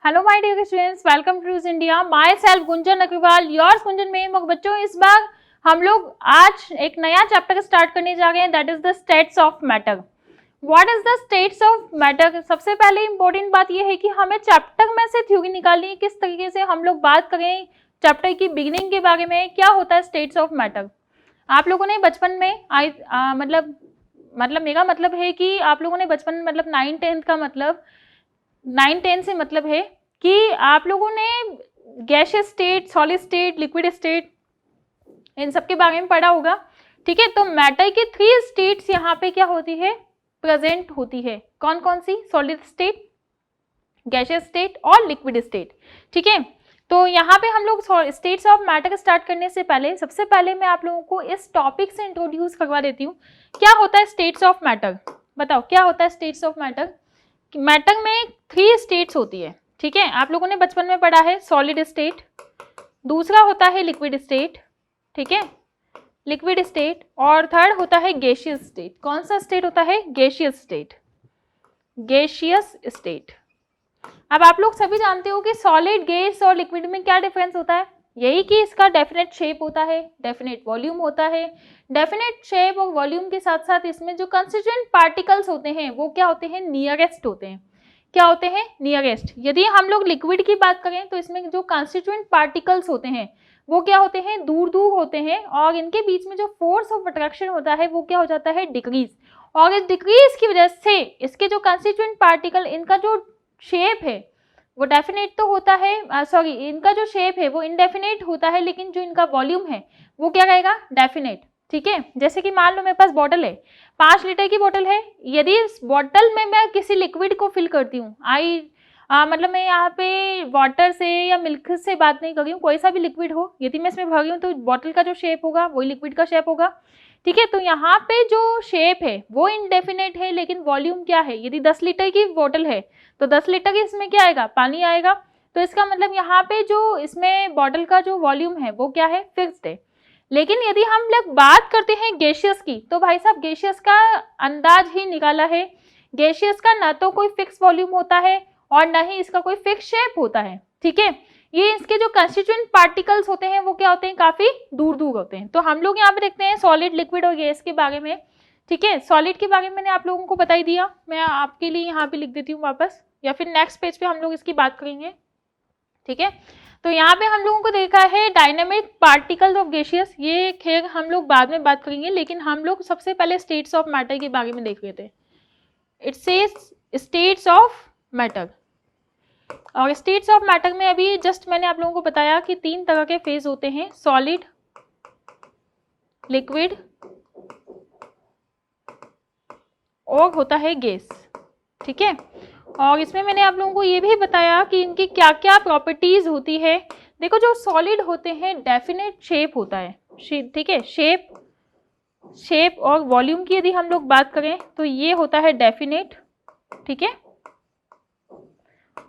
Hello my dear students, welcome to India. Myself Gunjan Agarwal, yours Gunjan ma'am. बच्चों, इस बार हम लोग आज एक नया चैप्टर स्टार्ट करने जा रहे हैं, that is the states of matter. What is the states of matter? सबसे पहले इंपॉर्टेंट बात यह है कि हमें चैप्टर में से थ्योरी निकालनी है, किस तरीके से हम लोग बात करें चैप्टर की बिगिनिंग के बारे में, क्या होता है स्टेट्स ऑफ मैटर। आप लोगों ने बचपन में मतलब मेरा मतलब है कि आप लोगों ने बचपन में मतलब 9-10 का मतलब 9-10 से मतलब है कि आप लोगों ने gaseous state, solid state, liquid state, इन सब के बारे में पढ़ा होगा। ठीक है, तो मैटर की 3 स्टेट्स यहाँ पे क्या होती है, प्रेजेंट होती है। कौन कौन सी? सॉलिड स्टेट, गैसियस स्टेट और लिक्विड स्टेट। ठीक है, तो यहाँ पे हम लोग स्टेट्स ऑफ मैटर स्टार्ट करने से पहले सबसे पहले मैं आप लोगों को इस टॉपिक से इंट्रोड्यूस करवा देती हूँ। क्या होता है स्टेट्स ऑफ मैटर? बताओ क्या होता है स्टेट्स ऑफ मैटर? मैटर में 3 स्टेट्स होती है। ठीक है, आप लोगों ने बचपन में पढ़ा है सॉलिड स्टेट, दूसरा होता है लिक्विड स्टेट, ठीक है, लिक्विड स्टेट, और थर्ड होता है गैसियस स्टेट। कौन सा स्टेट होता है? Gaseous state, gaseous state. अब आप लोग सभी जानते हो कि सॉलिड, गैस और लिक्विड में क्या डिफरेंस होता है? यही कि इसका डेफिनेट शेप होता है, डेफिनेट वॉल्यूम होता है। डेफिनेट शेप और वॉल्यूम के साथ साथ इसमें जो कंस्टिट्यूएंट पार्टिकल्स होते हैं वो क्या होते हैं? नियरेस्ट होते हैं। क्या होते हैं? नियरेस्ट। यदि हम लोग लिक्विड की बात करें तो इसमें जो कंस्टिट्यूएंट पार्टिकल्स होते हैं वो क्या होते हैं? दूर दूर होते हैं, और इनके बीच में जो फोर्स ऑफ अट्रैक्शन होता है वो क्या हो जाता है? डिक्रीज। और इस डिक्रीज की वजह से इसके जो कंस्टिट्यूएंट पार्टिकल, इनका जो शेप है वो डेफिनेट तो होता है, इनका जो शेप है वो इनडेफिनेट होता है, लेकिन जो इनका वॉल्यूम है वो क्या रहेगा? डेफिनेट। ठीक है, जैसे कि मान लो मेरे पास बॉटल है, 5 लीटर की बॉटल है। यदि इस बॉटल में मैं किसी लिक्विड को फिल करती हूँ, मतलब मैं यहाँ पे वाटर से या मिल्क से बात नहीं कर रही हूँ, कोई सा भी लिक्विड हो, यदि मैं इसमें भर रही हूँ तो बॉटल का जो शेप होगा वही लिक्विड का शेप होगा। ठीक है, तो यहाँ पे जो शेप है वो इनडेफिनेट है, लेकिन वॉल्यूम क्या है? यदि 10 लीटर की बोतल है तो 10 लीटर की इसमें क्या आएगा? पानी आएगा। तो इसका मतलब यहाँ पे जो इसमें बॉटल का जो वॉल्यूम है वो क्या है? फिक्स्ड है। लेकिन यदि हम लोग बात करते हैं गैसियस की, तो भाई साहब गैसियस का अंदाज ही निकाला है। गैसियस का ना तो कोई फिक्स वॉल्यूम होता है और ना ही इसका कोई फिक्स शेप होता है। ठीक है, ये इसके जो कंस्टिट्यूएंट पार्टिकल्स होते हैं वो क्या होते हैं? काफी दूर दूर होते हैं। तो हम लोग यहाँ पे देखते हैं सॉलिड, लिक्विड और गैस के बारे में। ठीक है, सॉलिड के बारे में मैंने आप लोगों को बता ही दिया, मैं आपके लिए यहाँ पे लिख देती हूँ वापस, या फिर नेक्स्ट पेज पे हम लोग इसकी बात करेंगे। ठीक है, तो यहाँ पे हम लोगों को देखा है डायनेमिक पार्टिकल्स ऑफ गैसियस। ये खैर हम लोग बाद में बात करेंगे, लेकिन हम लोग सबसे पहले स्टेट्स ऑफ मैटर के बारे में देख रहे थे। It says states of matter. और स्टेट्स ऑफ मैटर में अभी जस्ट मैंने आप लोगों को बताया कि 3 तरह के फेज होते हैं, सॉलिड, लिक्विड और होता है गैस। ठीक है, और इसमें मैंने आप लोगों को ये भी बताया कि इनकी क्या क्या प्रॉपर्टीज होती है। देखो, जो सॉलिड होते हैं डेफिनेट शेप होता है। ठीक है, शेप और वॉल्यूम की यदि हम लोग बात करें तो ये होता है डेफिनेट। ठीक है,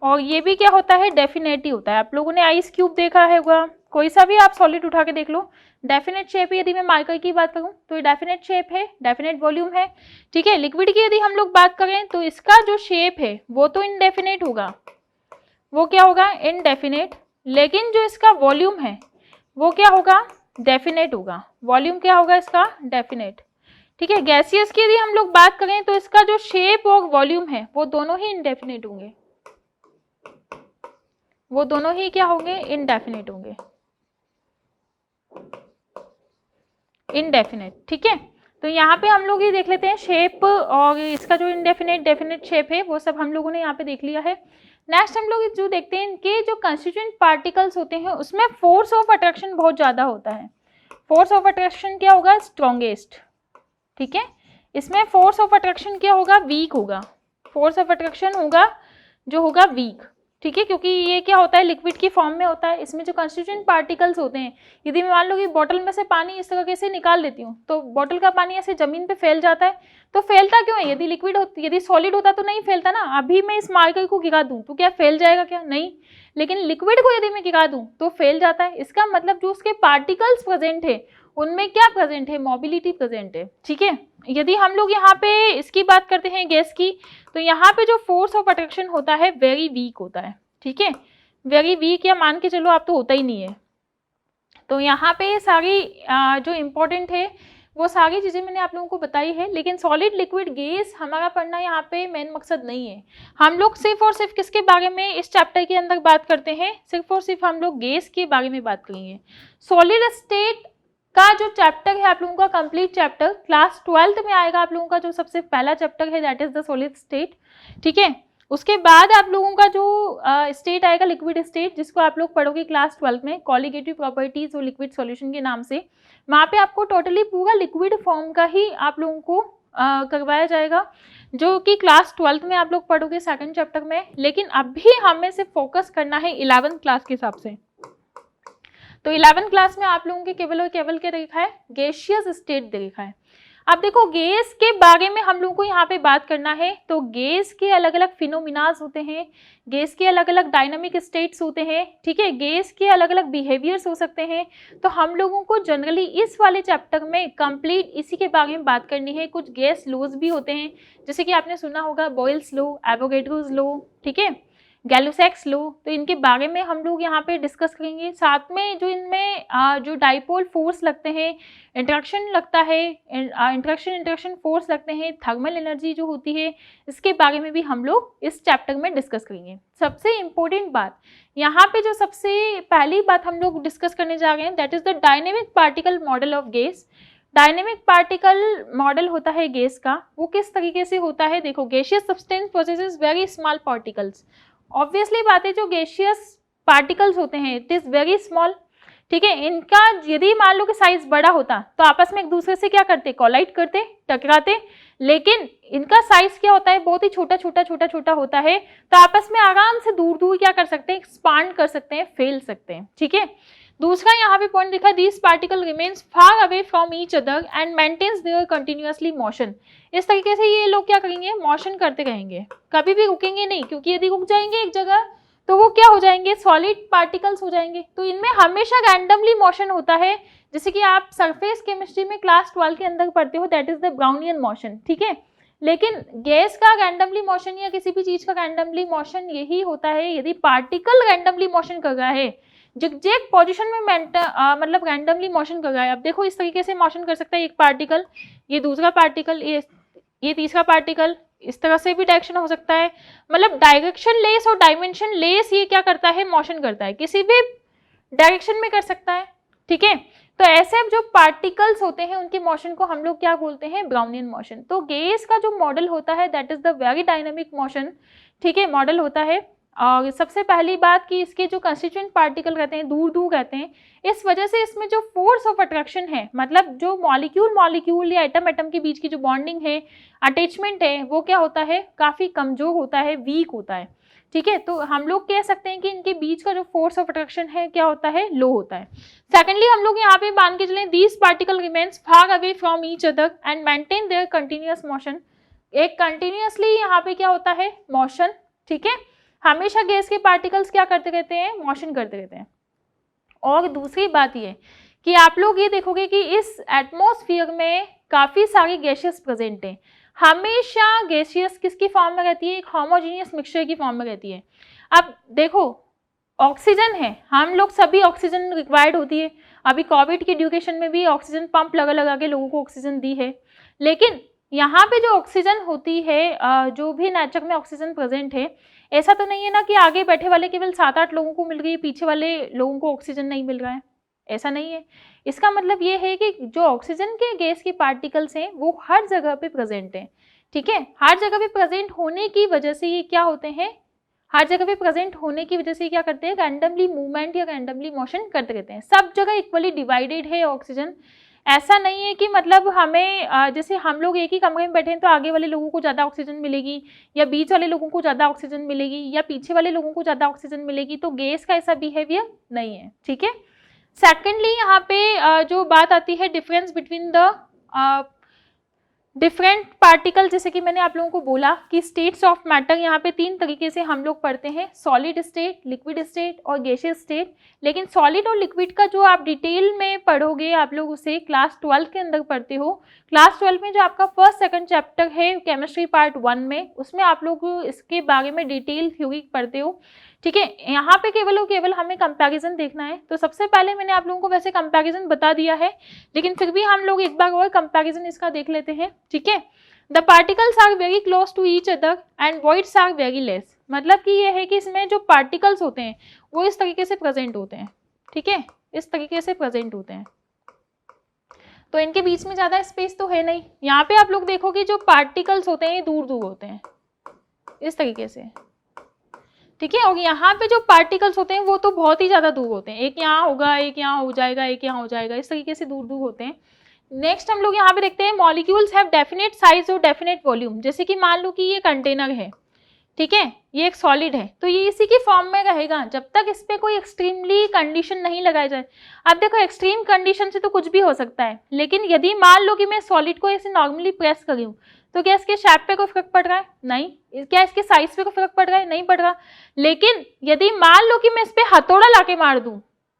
और ये भी क्या होता है? डेफिनेट ही होता है। आप लोगों ने आइस क्यूब देखा है होगा, कोई सा भी आप सॉलिड उठा के देख लो, डेफिनेट शेप है। यदि मैं मार्कर की बात करूं तो ये डेफिनेट शेप है, डेफिनेट वॉल्यूम है। ठीक है, लिक्विड की यदि हम लोग बात करें तो इसका जो शेप है वो तो इनडेफिनेट होगा, वो क्या होगा? इनडेफिनेट। लेकिन जो इसका वॉल्यूम है वो क्या होगा? डेफिनेट होगा। वॉल्यूम क्या होगा इसका? डेफिनेट। ठीक है, गैसियस की यदि हम लोग बात करें तो इसका जो शेप और वॉल्यूम है वो दोनों ही इनडेफिनेट होंगे, वो दोनों ही क्या होंगे? इनडेफिनेट होंगे, इनडेफिनेट। ठीक है, तो यहाँ पे हम लोग ये देख लेते हैं शेप और इसका जो इनडेफिनेट, डेफिनेट शेप है वो सब हम लोगों ने यहाँ पे देख लिया है। नेक्स्ट हम लोग जो देखते हैं, इनके जो कंस्टिट्यूएंट पार्टिकल्स होते हैं उसमें फोर्स ऑफ अट्रैक्शन बहुत ज्यादा होता है। फोर्स ऑफ अट्रैक्शन क्या होगा? स्ट्रॉन्गेस्ट। ठीक है, इसमें फोर्स ऑफ अट्रैक्शन क्या होगा? वीक होगा। फोर्स ऑफ अट्रैक्शन होगा जो होगा वीक। ठीक है, क्योंकि ये क्या होता है? लिक्विड की फॉर्म में होता है। इसमें जो कंस्टिट्यूएंट पार्टिकल्स होते हैं, यदि मैं मान लो कि बोतल में से पानी इस तरीके से निकाल लेती हूँ तो बोतल का पानी ऐसे जमीन पे फैल जाता है। तो फैलता क्यों है? यदि लिक्विड यदि सॉलिड होता तो नहीं फैलता ना। अभी मैं इस मार्कर को गिरा दूं तो क्या फैल जाएगा? क्या नहीं। लेकिन लिक्विड को यदि मैं गिरा दूं तो फैल जाता है। इसका मतलब जो उसके पार्टिकल्स प्रेजेंट है उनमें क्या प्रेजेंट है? मोबिलिटी प्रेजेंट है। ठीक है, यदि हम लोग यहाँ पे इसकी बात करते हैं गैस की, तो यहाँ पे जो फोर्स ऑफ अट्रैक्शन होता है वेरी वीक होता है। ठीक है, वेरी वीक या मान के चलो आप तो होता ही नहीं है। तो यहाँ पे सारी जो इम्पोर्टेंट है वो सारी चीज़ें मैंने आप लोगों को बताई है, लेकिन सॉलिड लिक्विड गैस हमारा पढ़ना यहाँ पे मेन मकसद नहीं है। हम लोग सिर्फ और सिर्फ किसके बारे में इस चैप्टर के अंदर बात करते हैं, सिर्फ और सिर्फ हम लोग गैस के बारे में बात करेंगे। सॉलिड स्टेट का जो चैप्टर है आप लोगों का कंप्लीट चैप्टर क्लास 12th में आएगा। आप लोगों का जो सबसे पहला चैप्टर है that is the solid state, ठीक है। उसके बाद आप लोगों का जो स्टेट आएगा लिक्विड स्टेट, जिसको आप लोग पढ़ोगे क्लास 12 में, कॉलिगेटिव प्रॉपर्टीज और लिक्विड सॉल्यूशन के नाम से। वहाँ पे आपको टोटली पूरा लिक्विड फॉर्म का ही आप लोगों को करवाया जाएगा, जो कि क्लास 12th में आप लोग पढ़ोगे सेकंड चैप्टर में। लेकिन अभी हमें सिर्फ फोकस करना है 11th क्लास के हिसाब से। तो 11th क्लास में आप लोगों के केवल और केवल क्या देखा है, गैसियस स्टेट देखा है। अब देखो गैस के बारे में हम लोगों को यहाँ पे बात करना है, तो गैस के अलग अलग फिनोमिनाज होते हैं, गैस के अलग अलग डायनामिक स्टेट्स होते हैं, ठीक है, गैस के अलग अलग बिहेवियर्स हो सकते हैं। तो हम लोगों को जनरली इस वाले चैप्टर में कंप्लीट इसी के बारे में बात करनी है। कुछ गैस लॉज भी होते हैं, जैसे कि आपने सुना होगा बॉयल्स लॉ, एवोगैड्रोस लॉ, ठीक है, गैलोसैक्स लॉ। तो इनके बारे में हम लोग यहाँ पे डिस्कस करेंगे। साथ में जो इनमें जो डाइपोल फोर्स लगते हैं, इंटरेक्शन लगता है, इंटरेक्शन फोर्स लगते हैं, थर्मल एनर्जी जो होती है, इसके बारे में भी हम लोग इस चैप्टर में डिस्कस करेंगे। सबसे इम्पोर्टेंट बात यहाँ पे जो सबसे पहली बात हम लोग डिस्कस करने जा रहे हैं that is the dynamic particle model of gas. Dynamic particle model होता है गैस का, वो किस तरीके से होता है, देखो gaseous substance possesses very small particles. Obviously बात है, जो गैसियस पार्टिकल्स होते हैं इट इज वेरी स्मॉल, ठीक है। इनका यदि मान लो कि साइज बड़ा होता तो आपस में एक दूसरे से क्या करते, कोलाइड करते, टकराते। लेकिन इनका साइज क्या होता है, बहुत ही छोटा छोटा छोटा छोटा होता है, तो आपस में आराम से दूर दूर क्या कर सकते हैं, एक्सपांड कर सकते हैं, फैल सकते हैं, ठीक है। दूसरा यहाँ पे पॉइंट देखा, this particle remains far away from each other and maintains their continuously motion. इस तरीके से ये लोग क्या करेंगे, मोशन करते रहेंगे, कभी भी रुकेंगे नहीं, क्योंकि यदि रुक जाएंगे एक जगह तो वो क्या हो जाएंगे, सॉलिड पार्टिकल्स हो जाएंगे। तो इनमें हमेशा रैंडमली मोशन होता है, जैसे कि आप सरफेस केमिस्ट्री में क्लास 12 के अंदर पढ़ते हो, that is the Brownian motion, ठीक है। लेकिन गैस का रैंडमली मोशन या किसी भी चीज का रैंडमली मोशन यही होता है यदि पार्टिकल रैंडमली मोशन कर रहा है, जिगजैग पोजीशन में मतलब रैंडमली मोशन कर रहा है। अब देखो इस तरीके से मोशन कर सकता है एक पार्टिकल, ये दूसरा पार्टिकल, ये तीसरा पार्टिकल, इस तरह से भी डायरेक्शन हो सकता है। मतलब डायरेक्शन लेस और डायमेंशन लेस ये क्या करता है, मोशन करता है, किसी भी डायरेक्शन में कर सकता है, ठीक है। तो ऐसे जो पार्टिकल्स होते हैं उनके मोशन को हम लोग क्या बोलते हैं, ब्राउनियन मोशन। तो गैस का जो मॉडल होता है that is the very dynamic motion, ठीक है, मॉडल होता है। और सबसे पहली बात कि इसके जो कंस्टिट्यूएंट पार्टिकल रहते हैं दूर दूर रहते हैं, इस वजह से इसमें जो फोर्स ऑफ अट्रैक्शन है, मतलब जो मॉलिक्यूल या एटम के बीच की जो बॉन्डिंग है, अटैचमेंट है, वो क्या होता है, काफ़ी कमजोर होता है, वीक होता है, ठीक है। तो हम लोग कह सकते हैं कि इनके बीच का जो फोर्स ऑफ अट्रैक्शन है क्या होता है, लो होता है। सेकेंडली हम लोग यहाँ पे मान के चलें, these particle remains far away from each other and maintain their continuous motion. एक कंटिन्यूअसली यहाँ पे क्या होता है, मोशन, ठीक है। हमेशा गैस के पार्टिकल्स क्या करते रहते हैं, मोशन करते रहते हैं। और दूसरी बात ये कि आप लोग ये देखोगे कि इस एटमॉस्फेयर में काफ़ी सारी गैसेस प्रेजेंट हैं। हमेशा गैसियस किसकी फॉर्म में रहती है, एक होमोजीनियस मिक्सचर की फॉर्म में रहती है। अब देखो ऑक्सीजन है, हम लोग सभी ऑक्सीजन रिक्वायर्ड होती है। अभी कोविड की ड्यूरेशन में भी ऑक्सीजन पंप लगा लगा के लोगों को ऑक्सीजन दी है। लेकिन यहाँ पे जो ऑक्सीजन होती है, जो भी नेचर में ऑक्सीजन प्रेजेंट है, ऐसा तो नहीं है ना कि आगे बैठे वाले केवल 7-8 लोगों को मिल रही है, पीछे वाले लोगों को ऑक्सीजन नहीं मिल रहा है, ऐसा नहीं है। इसका मतलब ये है कि जो ऑक्सीजन के गैस के पार्टिकल्स हैं वो हर जगह पे प्रेजेंट हैं, ठीक है। हर जगह पे प्रेजेंट होने की वजह से ये क्या होते हैं, हर जगह पे प्रेजेंट होने की वजह से क्या करते हैं, रैंडमली मूवमेंट या रैंडमली मोशन करते रहते हैं। सब जगह इक्वली डिवाइडेड है ऑक्सीजन। ऐसा नहीं है कि मतलब हमें जैसे हम लोग एक ही कमरे में बैठे हैं तो आगे वाले लोगों को ज़्यादा ऑक्सीजन मिलेगी, या बीच वाले लोगों को ज़्यादा ऑक्सीजन मिलेगी, या पीछे वाले लोगों को ज़्यादा ऑक्सीजन मिलेगी। तो गैस का ऐसा बिहेवियर नहीं है, ठीक है। सेकेंडली यहाँ पे जो बात आती है difference between the different particle, जैसे कि मैंने आप लोगों को बोला कि स्टेट्स ऑफ मैटर यहाँ पे 3 तरीके से हम लोग पढ़ते हैं, सॉलिड स्टेट, लिक्विड स्टेट और गैसियस स्टेट। लेकिन सॉलिड और लिक्विड का जो आप डिटेल में पढ़ोगे आप लोग उसे क्लास 12 के अंदर पढ़ते हो। क्लास 12 में जो आपका फर्स्ट सेकंड चैप्टर है केमिस्ट्री पार्ट 1 में, उसमें आप लोग इसके बारे में डिटेल थ्योरी पढ़ते हो, ठीक है, यहाँ पे केवल और केवल हमें कंपैरिजन देखना है। तो सबसे पहले मैंने आप लोगों को वैसे कंपैरिजन बता दिया है, लेकिन फिर भी हम लोग एक बार और कंपैरिजन इसका देख लेते हैं। ठीक है, the particles are very close to each other and voids are very less. मतलब कि ये है कि इसमें जो पार्टिकल्स होते हैं वो इस तरीके से प्रेजेंट होते हैं। ठीक है, इस तरीके से प्रेजेंट होते हैं, तो इनके बीच में ज्यादा स्पेस तो है नहीं। यहाँ पे आप लोग देखो कि जो पार्टिकल्स होते हैं ये दूर दूर होते हैं इस तरीके से। ठीक है, और यहाँ पे जो पार्टिकल्स होते हैं वो तो बहुत ही ज्यादा दूर होते हैं, एक यहाँ होगा, एक यहाँ हो जाएगा, एक यहाँ हो जाएगा, इस तरीके से दूर दूर होते हैं। नेक्स्ट हम लोग यहाँ पे देखते हैं मॉलिक्यूल्स हैव डेफिनेट साइज और डेफिनेट वॉल्यूम। जैसे कि मान लो कि ये कंटेनर है, ठीक है, ये एक सॉलिड है, तो ये इसी की फॉर्म में रहेगा जब तक इस पे कोई एक्सट्रीमली कंडीशन नहीं लगाई जाए। अब देखो एक्सट्रीम कंडीशन से तो कुछ भी हो सकता है, लेकिन यदि मान लो कि मैं सॉलिड को ऐसे नॉर्मली प्रेस कर रही हूँ, तो क्या इसके शेप पे कोई फर्क पड़ रहा है? नहीं। क्या इसके साइज पे कोई फर्क पड़ रहा है? नहीं पड़ रहा। लेकिन यदि मान लो कि मैं इस पे हथौड़ा लाके मार दूं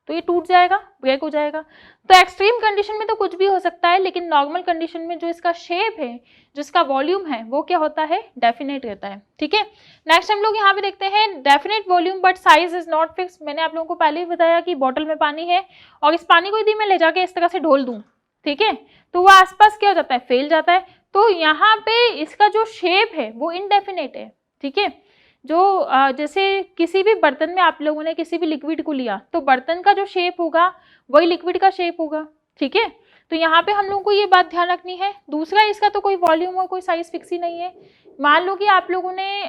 तो ये टूट जाएगा, ब्रेक हो जाएगा। तो एक्सट्रीम कंडीशन में तो कुछ भी हो सकता है, लेकिन नॉर्मल कंडीशन में जो इसका शेप है, जो इसका वॉल्यूम है, वो क्या होता है? डेफिनेट रहता है। ठीक है, नेक्स्ट हम लोग यहाँ पे देखते हैं definite volume but size is not fix. मैंने आप लोगों को पहले ही बताया कि बॉटल में पानी है और इस पानी को यदि मैं ले जाके इस तरह से ढोल दूं, ठीक है, तो वो आसपास क्या हो जाता है? फैल जाता है। तो यहाँ पे इसका जो शेप है वो इनडेफिनेट है। ठीक है, जो जैसे किसी भी बर्तन में आप लोगों ने किसी भी लिक्विड को लिया तो बर्तन का जो शेप होगा वही लिक्विड का शेप होगा। ठीक है, तो यहाँ पे हम लोगों को ये बात ध्यान रखनी है। दूसरा, इसका तो कोई वॉल्यूम और कोई साइज फिक्स ही नहीं है। मान लो कि आप लोगों ने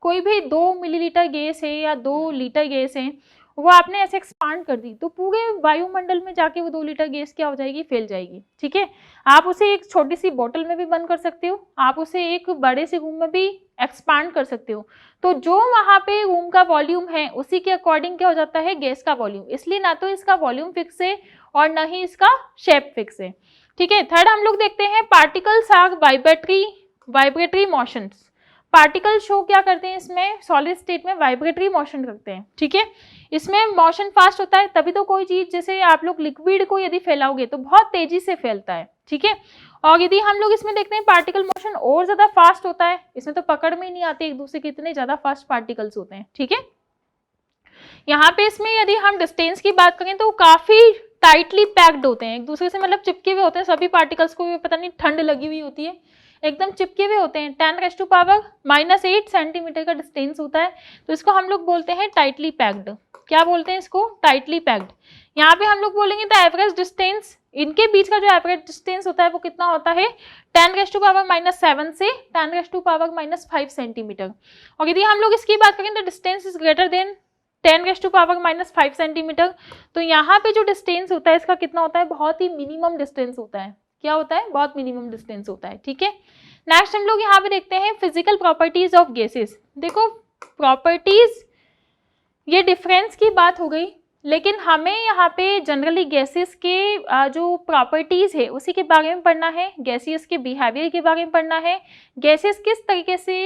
कोई भी 2 मिलीलीटर गैस है या 2 लीटर गैस है, वो आपने ऐसे एक्सपांड कर दी, तो पूरे वायुमंडल में जाके वो 2 लीटर गैस क्या हो जाएगी? फैल जाएगी। ठीक है, आप उसे एक छोटी सी बोतल में भी बंद कर सकते हो, आप उसे एक बड़े से रूम में भी एक्सपांड कर सकते हो। तो जो वहां पे रूम का वॉल्यूम है उसी के अकॉर्डिंग क्या हो जाता है? गैस का वॉल्यूम। इसलिए ना तो इसका वॉल्यूम फिक्स है और ना ही इसका शेप फिक्स है। ठीक है, थर्ड हम लोग देखते हैं particles are vibratory motions. Particle show क्या करते हैं? इसमें सॉलिड स्टेट में वाइब्रेटरी मोशन करते हैं। ठीक है, इसमें मोशन फास्ट होता है, तभी तो कोई चीज, जैसे आप लोग लिक्विड को यदि फैलाओगे तो बहुत तेजी से फैलता है। ठीक है, और यदि हम लोग इसमें देखते हैं पार्टिकल मोशन और ज्यादा फास्ट होता है, इसमें तो पकड़ में ही नहीं आते एक दूसरे के, इतने ज्यादा फास्ट पार्टिकल्स होते हैं। ठीक है, यहाँ पे इसमें यदि हम डिस्टेंस की बात करें तो काफी टाइटली पैक्ड होते हैं, एक दूसरे से मतलब चिपके हुए होते हैं। सभी पार्टिकल्स को पता नहीं ठंड लगी हुई होती है, एकदम चिपके हुए होते हैं। 10⁻⁻8 सेंटीमीटर का डिस्टेंस होता है, तो इसको हम लोग बोलते हैं टाइटली पैक्ड। क्या बोलते हैं इसको? Tightly packed. यहाँ पे हम लोग बोलेंगे तो एवरेज डिस्टेंस, इनके बीच का जो एवरेज डिस्टेंस होता है वो कितना होता है? 10⁻⁻7 से 10⁻⁻5 सेंटीमीटर। और यदि हम लोग इसकी बात करें तो distance is greater than 10⁻⁻5 centimetre. तो यहाँ पे जो डिस्टेंस होता है इसका कितना होता है? बहुत ही मिनिमम डिस्टेंस होता है। क्या होता है? बहुत मिनिमम डिस्टेंस होता है। ठीक है, नेक्स्ट हम लोग यहाँ पे देखते हैं फिजिकल प्रॉपर्टीज ऑफ गैसेस। देखो प्रॉपर्टीज, ये डिफरेंस की बात हो गई, लेकिन हमें यहाँ पे जनरली गैसेस के जो प्रॉपर्टीज है उसी के बारे में पढ़ना है, गैसेस के बिहेवियर के बारे में पढ़ना है, गैसेस किस तरीके से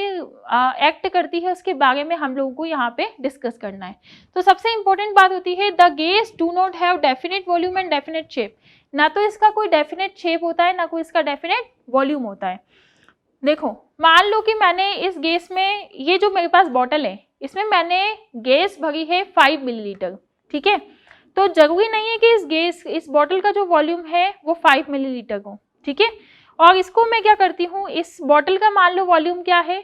एक्ट करती है उसके बारे में हम लोगों को यहाँ पे डिस्कस करना है। तो सबसे इंपॉर्टेंट बात होती है the gas do not have definite volume and definite shape. ना तो इसका कोई डेफिनेट शेप होता है, ना कोई इसका डेफिनेट वॉल्यूम होता है। देखो मान लो कि मैंने इस गैस में, ये जो मेरे पास बॉटल है इसमें मैंने गैस भरी है 5 मिलीलीटर। ठीक है, तो जरूरी नहीं है कि इस बॉटल का जो वॉल्यूम है वो 5 मिलीलीटर हो। ठीक है, और इसको मैं क्या करती हूँ, इस बॉटल का मान लो वॉल्यूम क्या है?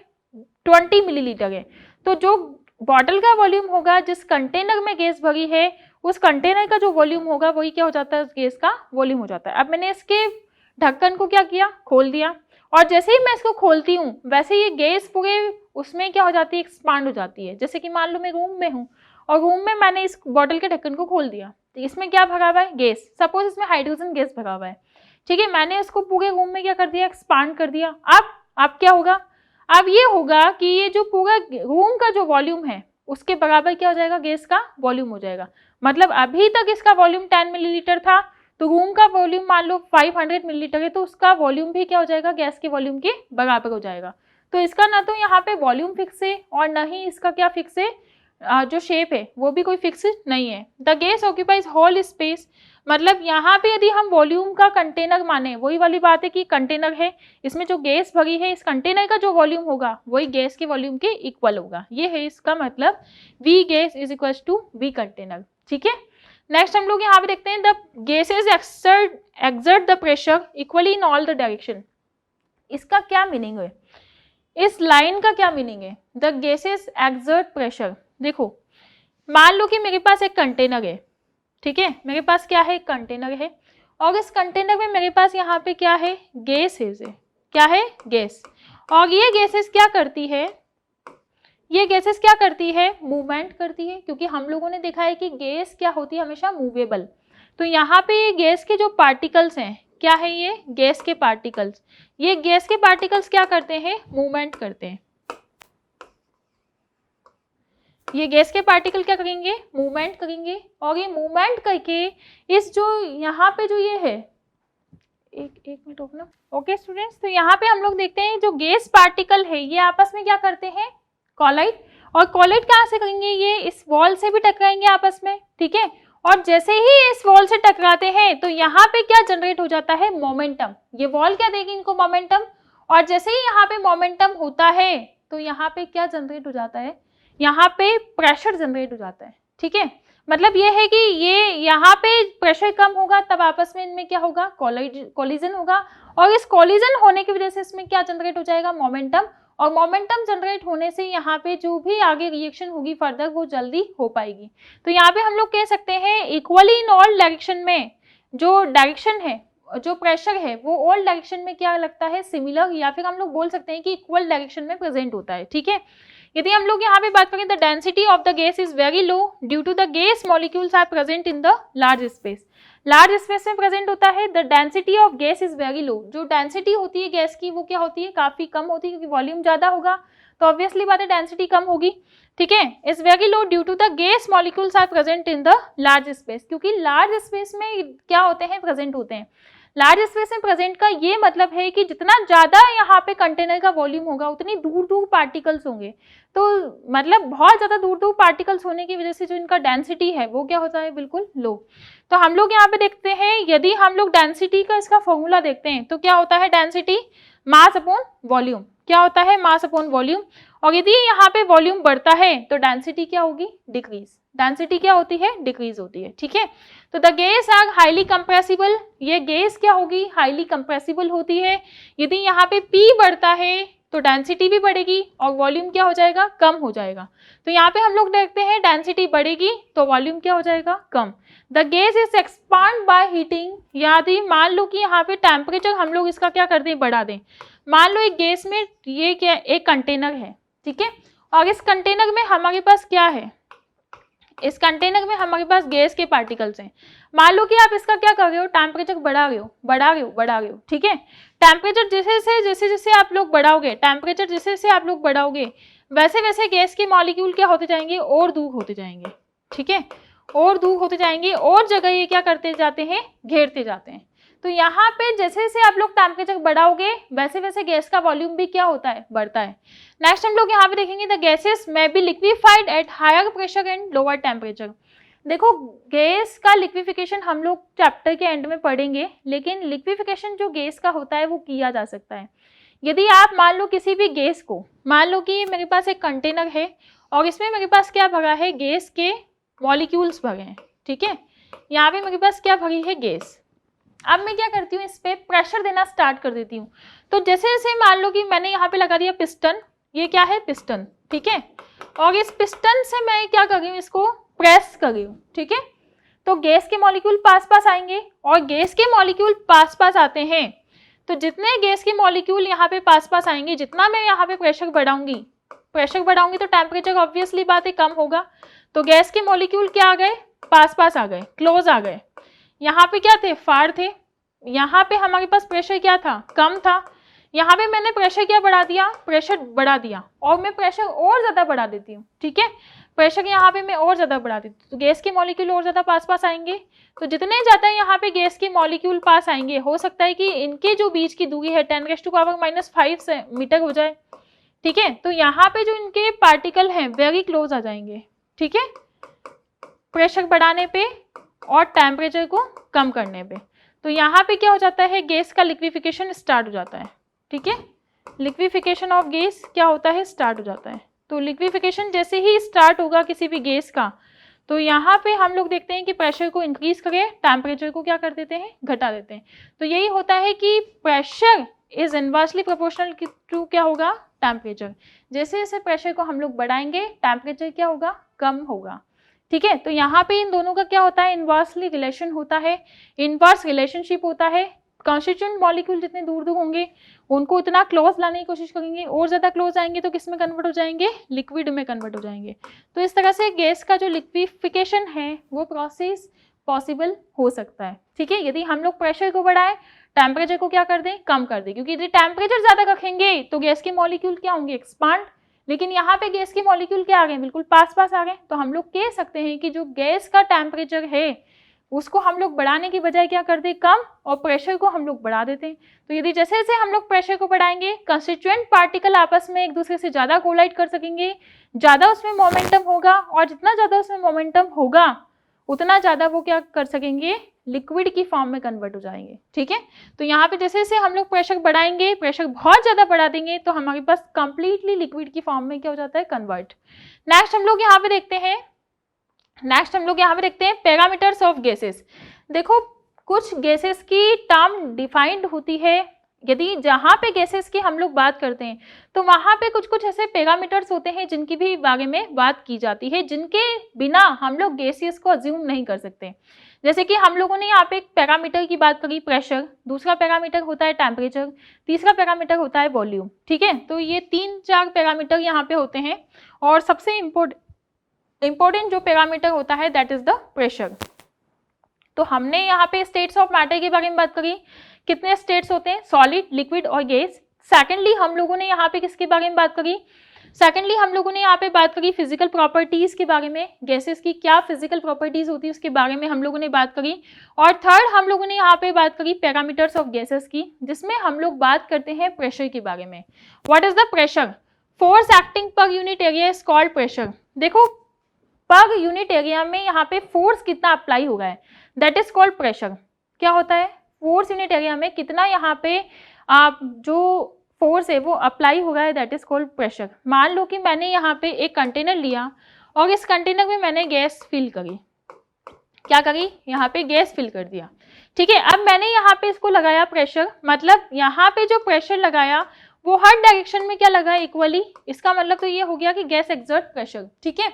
20 मिलीलीटर है। तो जो बॉटल का वॉल्यूम होगा, जिस कंटेनर में गैस भरी है, उस कंटेनर का जो वॉल्यूम होगा वही क्या हो जाता है? उस गैस का वॉल्यूम हो जाता है। अब मैंने इसके ढक्कन को क्या किया? खोल दिया, और जैसे ही मैं इसको खोलती हूँ वैसे ये गैस पूरे उसमें क्या हो जाती है? एक्सपांड हो जाती है। जैसे कि मान लो मैं रूम में हूँ और रूम में मैंने इस बॉटल के ढक्कन को खोल दिया, तो इसमें क्या भरा हुआ है? गैस। सपोज इसमें हाइड्रोजन गैस भरा हुआ है। ठीक है, मैंने इसको पूरे रूम में क्या कर दिया? एक्सपांड कर दिया। अब क्या होगा? अब ये होगा कि ये जो पूरा रूम का जो वॉल्यूम है उसके बराबर क्या हो जाएगा? गैस का वॉल्यूम हो जाएगा। मतलब अभी तक इसका वॉल्यूम 10 मिलीलीटर था, तो रूम का वॉल्यूम मान लो 500 मिलीलीटर है, तो उसका वॉल्यूम भी क्या हो जाएगा? गैस के वॉल्यूम के बराबर हो जाएगा। तो इसका ना तो यहाँ पे वॉल्यूम फिक्स है और ना ही इसका क्या फिक्स है, जो शेप है वो भी कोई फिक्स नहीं है। The gas occupies whole space, मतलब यहाँ पे यदि हम वॉल्यूम का कंटेनर माने, वही वाली बात है कि कंटेनर है, इसमें जो गैस भरी है, इस कंटेनर का जो वॉल्यूम होगा वही गैस के वॉल्यूम के इक्वल होगा। ये है इसका मतलब V gas is equal to V container. ठीक है, नेक्स्ट हम लोग यहाँ पे देखते हैं the gases exert the pressure equally in all the direction. इसका क्या मीनिंग है, इस लाइन का क्या मीनिंग है, द गैसेस एक्सर्ट प्रेशर। देखो मान लो कि मेरे पास एक कंटेनर है, ठीक है, मेरे पास क्या है, एक कंटेनर है, और इस कंटेनर में मेरे पास यहाँ पे क्या है, गैस है, क्या है, गैस। और ये गैसेस क्या करती है, ये गैसेस क्या करती है, मूवमेंट करती है, क्योंकि हम लोगों ने देखा है कि गैस क्या होती है, हमेशा मूवेबल। तो यहाँ पे ये गैस के जो पार्टिकल्स हैं, क्या है, ये गैस के पार्टिकल्स, ये गैस के पार्टिकल्स क्या करते हैं, मूवमेंट करते हैं। ये गैस के पार्टिकल क्या करेंगे, मूवमेंट करेंगे, और ये मूवमेंट करके इस जो यहाँ पे जो ये है, एक मिनट रुकना। ओके स्टूडेंट्स, तो यहाँ पे हम लोग देखते हैं जो गैस पार्टिकल है ये आपस में क्या करते हैं, कोलाइड। और कोलाइड कहाँ से करेंगे, ये इस वॉल से भी टकराएंगे आपस में, ठीक है। और जैसे ही इस वॉल से टकराते हैं तो यहाँ पे क्या जनरेट हो जाता है, मोमेंटम। ये वॉल क्या देगी इनको, मोमेंटम। और जैसे ही यहाँ पे मोमेंटम होता है तो यहाँ पे क्या जनरेट हो जाता है, यहाँ पे प्रेशर जनरेट हो जाता है, ठीक है। मतलब ये है कि ये यहाँ पे प्रेशर कम होगा तब आपस में इनमें क्या होगा, कोलिजन होगा, और इस कोलिजन होने की वजह से इसमें क्या जनरेट हो जाएगा, मोमेंटम। और मोमेंटम जनरेट होने से यहाँ पे जो भी आगे रिएक्शन होगी फर्दर वो जल्दी हो पाएगी। तो यहाँ पे हम लोग कह सकते हैं इक्वली इन ऑल डायरेक्शन में जो डायरेक्शन है, जो प्रेशर है वो ऑल डायरेक्शन में क्या लगता है, सिमिलर, या फिर हम लोग बोल सकते हैं कि इक्वल डायरेक्शन में प्रेजेंट होता है, ठीक है। यदि हम लोग यहाँ पे बात करें, the density of the gas is very low due to the gas molecules are present in the large space. Large space में प्रेजेंट होता है, the density of gas is very low. जो डेंसिटी होती है गैस की वो क्या होती है, काफी कम होती है, क्योंकि वॉल्यूम ज्यादा होगा तो ऑब्वियसली बात है डेंसिटी कम होगी, ठीक है। Is very low due to the gas molecules are present in the large space, क्योंकि लार्ज स्पेस में क्या होते हैं, प्रेजेंट होते हैं। लार्ज स्पेस में प्रेजेंट का ये मतलब है कि जितना ज्यादा यहाँ पे कंटेनर का वॉल्यूम होगा उतनी दूर दूर पार्टिकल्स होंगे। तो मतलब बहुत ज्यादा दूर दूर पार्टिकल्स होने की वजह से जो इनका डेंसिटी है वो क्या होता है, बिल्कुल लो। तो हम लोग यहाँ पे देखते हैं, यदि हम लोग डेंसिटी का इसका फॉर्मूला देखते हैं तो क्या होता है, डेंसिटी मास अपॉन वॉल्यूम, क्या होता है, मास अपॉन वॉल्यूम। और यदि यहाँ पे वॉल्यूम बढ़ता है तो डेंसिटी क्या होगी, डिक्रीज। डेंसिटी क्या होती है, डिक्रीज होती है, ठीक है। तो the gas are highly compressible, ये गैस क्या होगी, हाईली कंप्रेसिबल होती है। यदि यहाँ पे P बढ़ता है तो डेंसिटी भी बढ़ेगी और वॉल्यूम क्या हो जाएगा, कम हो जाएगा। तो यहाँ पे हम लोग देखते हैं डेंसिटी बढ़ेगी तो वॉल्यूम क्या हो जाएगा, कम। The gas is expand by heating, यदि मान लो कि यहाँ पे टेम्परेचर हम लोग इसका क्या कर दें, बढ़ा दें। मान लो एक गैस में ये क्या, एक कंटेनर है, ठीक है, और इस कंटेनर में हमारे पास क्या है, इस कंटेनर में हमारे पास गैस के पार्टिकल्स हैं। मान लो कि आप इसका क्या कर रहे हो, टेम्परेचर बढ़ा रहे हो, ठीक है। टेम्परेचर जैसे जैसे आप लोग बढ़ाओगे, टेम्परेचर जैसे जैसे आप लोग बढ़ाओगे वैसे वैसे गैस के मॉलिक्यूल क्या होते जाएंगे, और दूर होते जाएंगे, ठीक है, और दूर होते जाएंगे, और जगह ये क्या करते जाते हैं, घेरते जाते हैं। तो यहाँ पे जैसे जैसे आप लोग टेम्परेचर बढ़ाओगे वैसे वैसे गैस का वॉल्यूम भी क्या होता है, बढ़ता है। नेक्स्ट हम लोग यहाँ पे देखेंगे, the gases may be liquefied at higher pressure and lower temperature. देखो गैस का लिक्विफिकेशन हम लोग चैप्टर के एंड में पढ़ेंगे, लेकिन लिक्विफिकेशन जो गैस का होता है वो किया जा सकता है। यदि आप मान लो किसी भी गैस को, मान लो कि मेरे पास एक कंटेनर है और इसमें मेरे पास क्या भरा है, गैस के मॉलिक्यूल्स भरे हैं, ठीक है। यहाँ पे मेरे पास क्या भरी है, गैस। अब मैं क्या करती हूँ, इस पे प्रेशर देना स्टार्ट कर देती हूँ। तो जैसे जैसे मान लो कि मैंने यहाँ पे लगा दिया पिस्टन, ये क्या है, पिस्टन, ठीक है, और इस पिस्टन से मैं क्या कर रही हूँ, इसको प्रेस कर रही हूँ, ठीक है। तो गैस के मॉलिक्यूल पास पास आएंगे, और गैस के मॉलिक्यूल पास पास आते हैं तो जितने गैस के मॉलिक्यूल यहाँ पे पास पास आएंगे, जितना मैं यहाँ पे प्रेशर बढ़ाऊंगी तो टेम्परेचर ऑब्वियसली बात है कम होगा। तो गैस के मॉलिक्यूल क्या आ गए, पास पास आ गए, क्लोज आ गए। यहाँ पे क्या थे, फार थे। यहाँ पे हमारे पास प्रेशर क्या था, कम था। यहाँ पे मैंने प्रेशर क्या बढ़ा दिया, प्रेशर बढ़ा दिया, और मैं प्रेशर और ज्यादा बढ़ा देती हूँ, ठीक है। प्रेशर यहाँ पे मैं और ज्यादा बढ़ा देती हूँ तो गैस के मॉलिक्यूल और ज्यादा पास पास आएंगे। तो जितने ज्यादा यहाँ पे गैस के मॉलिक्यूल पास आएंगे, हो सकता है कि इनके जो बीच की दूरी है 10⁻⁻⁵ मीटर हो जाए, ठीक है। तो यहाँ पे जो इनके पार्टिकल हैं वेरी क्लोज आ जाएंगे, ठीक है, प्रेशर बढ़ाने पे और टेम्परेचर को कम करने पे। तो यहाँ पे क्या हो जाता है, गैस का लिक्विफिकेशन स्टार्ट हो जाता है। ठीक है, लिक्विफिकेशन ऑफ गैस क्या होता है, स्टार्ट हो जाता है। तो लिक्विफिकेशन जैसे ही स्टार्ट होगा किसी भी गैस का, तो यहाँ पे हम लोग देखते हैं कि प्रेशर को इंक्रीज करें, टेम्परेचर को क्या कर देते हैं, घटा देते हैं। तो यही होता है कि pressure is inversely proportional to क्या होगा, टेम्परेचर। जैसे जैसे प्रेशर को हम लोग बढ़ाएंगे टेम्परेचर क्या होगा, कम होगा। ठीक है, तो यहाँ पे इन दोनों का क्या होता है, इनवर्सली रिलेशन होता है, इनवर्स रिलेशनशिप होता है। कॉन्स्टिट्यूएंट मॉलिक्यूल जितने दूर दूर होंगे उनको उतना क्लोज लाने की कोशिश करेंगे, और ज़्यादा क्लोज आएंगे तो किस में कन्वर्ट हो जाएंगे, लिक्विड में कन्वर्ट हो जाएंगे। तो इस तरह से गैस का जो लिक्विफिकेशन है वो प्रोसेस पॉसिबल हो सकता है। ठीक है, यदि हम लोग प्रेशर को बढ़ाएं, टेम्परेचर को क्या कर दें, कम कर दें, क्योंकि यदि टेम्परेचर ज़्यादा रखेंगे तो गैस के मॉलिक्यूल क्या होंगे, एक्सपांड। लेकिन यहाँ पे गैस के मॉलिक्यूल क्या आ गए, बिल्कुल पास पास आ गए। तो हम लोग कह सकते हैं कि जो गैस का टेम्परेचर है उसको हम लोग बढ़ाने की बजाय क्या कर दें, कम, और प्रेशर को हम लोग बढ़ा देते हैं। तो यदि जैसे जैसे हम लोग प्रेशर को बढ़ाएंगे कंस्टिट्यूएंट पार्टिकल आपस में एक दूसरे से ज़्यादा कोलाइड कर सकेंगे, ज़्यादा उसमें मोमेंटम होगा, और जितना ज़्यादा उसमें मोमेंटम होगा उतना ज़्यादा वो क्या कर सकेंगे, लिक्विड की फॉर्म में कन्वर्ट हो जाएंगे। ठीक है, तो यहाँ पे जैसे जैसे हम लोग प्रेशर बढ़ाएंगे, प्रेशर बहुत ज़्यादा बढ़ा देंगे तो हमारे पास कंप्लीटली लिक्विड की फॉर्म में क्या हो जाता है, कन्वर्ट। नेक्स्ट हम लोग यहाँ पे देखते हैं पैरामीटर्स ऑफ गैसेस। देखो कुछ गैसेस की टर्म डिफाइंड होती है। यदि जहाँ पे गैसेस की हम लोग बात करते हैं तो वहाँ पे कुछ कुछ ऐसे पैरामीटर्स होते हैं जिनकी भी बारे में बात की जाती है, जिनके बिना हम लोग गैसेस को अज्यूम नहीं कर सकते। जैसे कि हम लोगों ने यहाँ पे एक पैरामीटर की बात करी, प्रेशर, दूसरा पैरामीटर होता है टेम्परेचर, तीसरा पैरामीटर होता है वॉल्यूम। ठीक है, तो ये 3-4 पैरामीटर यहाँ पे होते हैं, और सबसे इंपॉर्टेंट जो पैरामीटर होता है दैट इज द प्रेशर। तो हमने यहाँ पे स्टेट्स ऑफ मैटर के बारे में बात करी, कितने स्टेट्स होते हैं, सॉलिड, लिक्विड और गैस। सेकेंडली हम लोगों ने यहाँ पे किसके बारे में बात करी, फिजिकल प्रॉपर्टीज के बारे में, गैसेस की क्या फिजिकल प्रॉपर्टीज होती है उसके बारे में हम लोगों ने बात करी। और थर्ड हम लोगों ने यहाँ पे बात करी पैरामीटर्स ऑफ गैसेस की, जिसमें हम लोग बात करते हैं प्रेशर के बारे में। What is the pressure, force acting per unit area is called pressure. देखो पर यूनिट एरिया में यहाँ पे फोर्स कितना अप्लाई हो गया है, दैट इज कॉल्ड प्रेशर। क्या होता है, फोर्स यूनिट एरिया में कितना यहाँ पे जो फोर्स है वो अप्लाई हो रहा है, दैट इज कॉल्ड प्रेशर। मान लो कि मैंने यहाँ पे एक कंटेनर लिया और इस कंटेनर में मैंने गैस फिल करी, क्या करी, यहाँ पे गैस फिल कर दिया। ठीक है, अब मैंने यहाँ पे इसको लगाया प्रेशर, मतलब यहाँ पे जो प्रेशर लगाया वो हर डायरेक्शन में क्या लगा, इक्वली। इसका मतलब तो ये हो गया कि गैस एक्सर्ट प्रेशर। ठीक है,